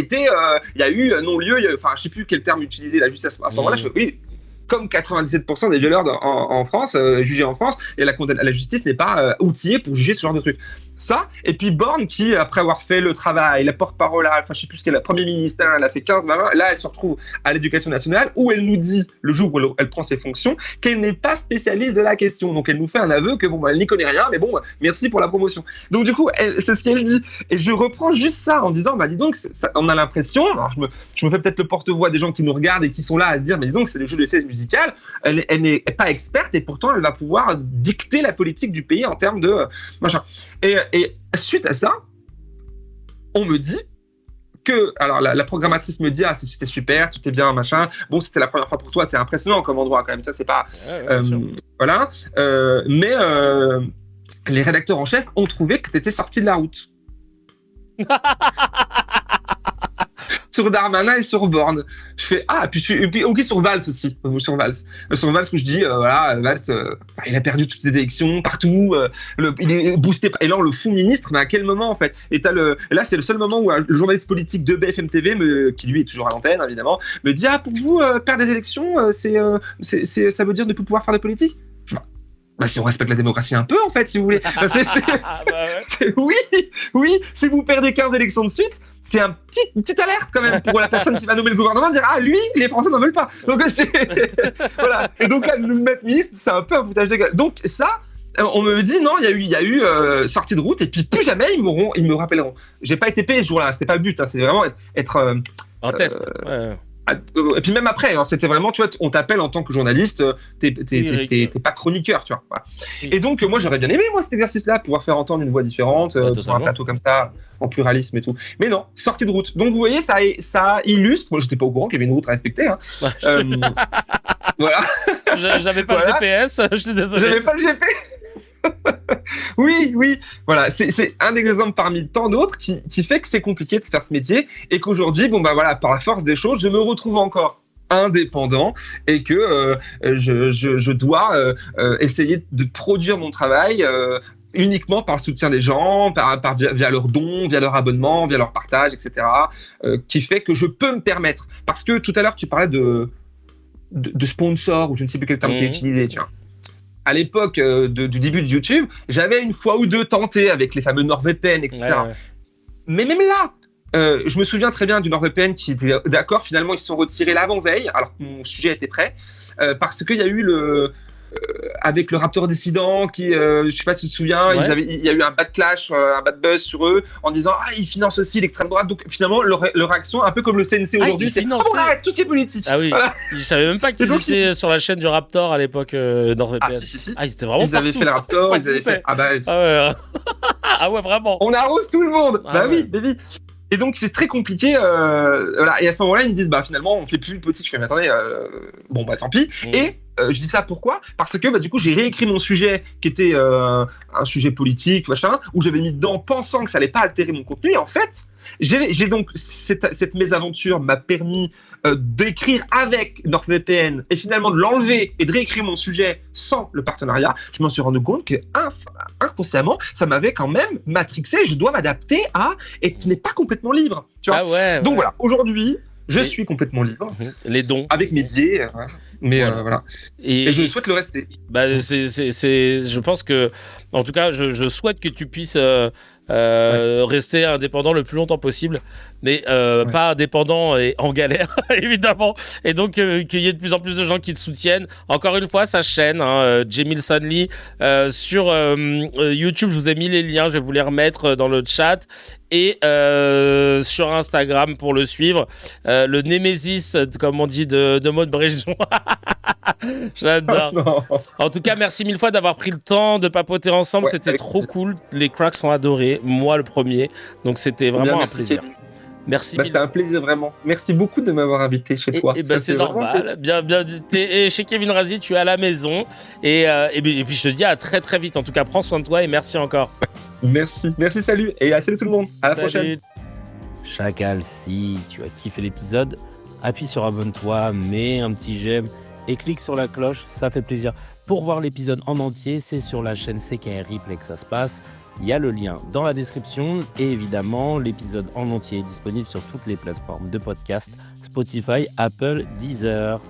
y a eu non-lieu, enfin, je sais plus quel terme utiliser la justice à ce moment-là. Je fais, oui, comme 97% des violeurs en France, jugés en France, et la justice n'est pas outillée pour juger ce genre de trucs. Ça, et puis Borne qui, après avoir fait le travail, la porte-parole, enfin je sais plus ce qu'elle est, la Premier ministre, elle a fait 15-20, là elle se retrouve à l'Éducation nationale où elle nous dit, le jour où elle prend ses fonctions, qu'elle n'est pas spécialiste de la question. Donc elle nous fait un aveu que bon, elle n'y connaît rien, mais bon, merci pour la promotion. Donc du coup, c'est ce qu'elle dit. Et je reprends juste ça en disant, bah dis donc, on a l'impression, alors je me fais peut-être le porte-voix des gens qui nous regardent et qui sont là à se dire, mais dis donc, c'est le jeu de CS musical, elle n'est pas experte et pourtant elle va pouvoir dicter la politique du pays en termes de machin. Et suite à ça, on me dit que, alors la programmatrice me dit, ah c'était super, tout est bien, machin. Bon, c'était la première fois pour toi, c'est impressionnant comme endroit quand même. Ça c'est pas, voilà. Mais les rédacteurs en chef ont trouvé que t'étais sorti de la route. Sur Darmanin et sur Borne. Je fais, et puis ok, sur Valls aussi. Sur Valls. Sur Valls, où je dis, voilà, Valls, il a perdu toutes les élections, partout, il est boosté. Et là, on le fout ministre, mais à quel moment, en fait? Et là, c'est le seul moment où le journaliste politique de BFM TV, qui lui est toujours à l'antenne, évidemment, me dit, pour vous, perdre des élections, ça veut dire ne plus pouvoir faire de politique? Bah, si on respecte la démocratie un peu, en fait, si vous voulez. Oui, si vous perdez 15 élections de suite, c'est une petite alerte quand même pour la personne qui va nommer le gouvernement, dire lui, les Français n'en veulent pas. Donc voilà. Et donc là, nous mettre ministre, c'est un peu un foutage de gueule. Donc ça, on me dit non, il y a eu sortie de route et puis plus jamais ils me rappelleront. J'ai pas été payé ce jour-là, c'était pas le but, hein, c'était vraiment être en test. Et puis même après, hein, c'était vraiment, tu vois, on t'appelle en tant que journaliste, t'es pas chroniqueur, tu vois. Voilà. Et donc moi j'aurais bien aimé cet exercice-là, pouvoir faire entendre une voix différente sur un plateau comme ça, en pluralisme et tout. Mais non, sortie de route. Donc vous voyez, ça illustre. Moi j'étais pas au courant qu'il y avait une route à respecter. Hein. Voilà. Je n'avais pas le GPS. Je suis désolé. J'avais pas le GPS. Oui, voilà, c'est un exemple parmi tant d'autres qui fait que c'est compliqué de faire ce métier et qu'aujourd'hui, bon bah voilà, par la force des choses, je me retrouve encore indépendant et que je dois essayer de produire mon travail uniquement par le soutien des gens, via leurs dons, via leur abonnement, via leur partage, etc. Qui fait que je peux me permettre. Parce que tout à l'heure, tu parlais de sponsor ou je ne sais plus quel terme qui est utilisé, tu vois. À l'époque du début de YouTube, j'avais une fois ou deux tenté avec les fameux NordVPN, etc. Ouais. Mais même là, je me souviens très bien du NordVPN qui était d'accord. Finalement, ils se sont retirés l'avant-veille, alors que mon sujet était prêt, parce qu'il y a eu avec le Raptor Dissident qui, je sais pas si tu te souviens, il y a eu un bad clash, un bad buzz sur eux en disant ils financent aussi l'extrême droite. Donc finalement leur réaction, un peu comme le CNC aujourd'hui, c'est on arrête tout ce qui est politique. Ah oui. Voilà. Je savais même pas qu'ils étaient sur la chaîne du Raptor à l'époque NordVPN. Si. Ils étaient vraiment ils avaient fait le Raptor, ils avaient fait ah ouais vraiment. On arrose tout le monde. Oui. Et donc c'est très compliqué. Voilà. Et à ce moment-là, ils me disent bah finalement on fait plus une politique. Je fais mais attendez, bon bah tant pis. Et je dis ça pourquoi? Parce que du coup j'ai réécrit mon sujet qui était un sujet politique, machin, où j'avais mis dedans pensant que ça allait pas altérer mon contenu. Et en fait, j'ai donc cette mésaventure m'a permis d'écrire avec NordVPN et finalement de l'enlever et de réécrire mon sujet sans le partenariat. Je m'en suis rendu compte que inconsciemment, ça m'avait quand même matrixé. Je dois m'adapter et tu n'es pas complètement libre. Tu vois. Ah ouais. Donc voilà, aujourd'hui, je suis complètement libre. Les dons. Avec mes biais. Mais voilà. Et je souhaite le rester. Bah, je pense que, en tout cas, je souhaite que tu puisses rester indépendant le plus longtemps possible, mais pas indépendant et en galère, évidemment. Et donc, qu'il y ait de plus en plus de gens qui te soutiennent. Encore une fois, sa chaîne, Jemil Sanli, sur YouTube, je vous ai mis les liens, je vais vous les remettre dans le chat. Et sur Instagram pour le suivre. Le Némésis, comme on dit, de Maud Bréjon. J'adore. En tout cas, merci mille fois d'avoir pris le temps de papoter ensemble. C'était trop cool. Les cracks sont adorés. Moi, le premier. Donc, c'était vraiment un plaisir. Kevin. Merci. C'était un plaisir, vraiment. Merci beaucoup de m'avoir invité chez toi. Et c'est normal. Bien, et chez Kevin Razi, tu es à la maison. Et puis, je te dis à très, très vite. En tout cas, prends soin de toi et merci encore. Merci, salut. Et salut tout le monde. À la prochaine. Chacal, si tu as kiffé l'épisode, appuie sur abonne-toi, mets un petit j'aime et clique sur la cloche, ça fait plaisir. Pour voir l'épisode en entier, c'est sur la chaîne CKR Replay que ça se passe. Il y a le lien dans la description et évidemment, l'épisode en entier est disponible sur toutes les plateformes de podcast, Spotify, Apple, Deezer.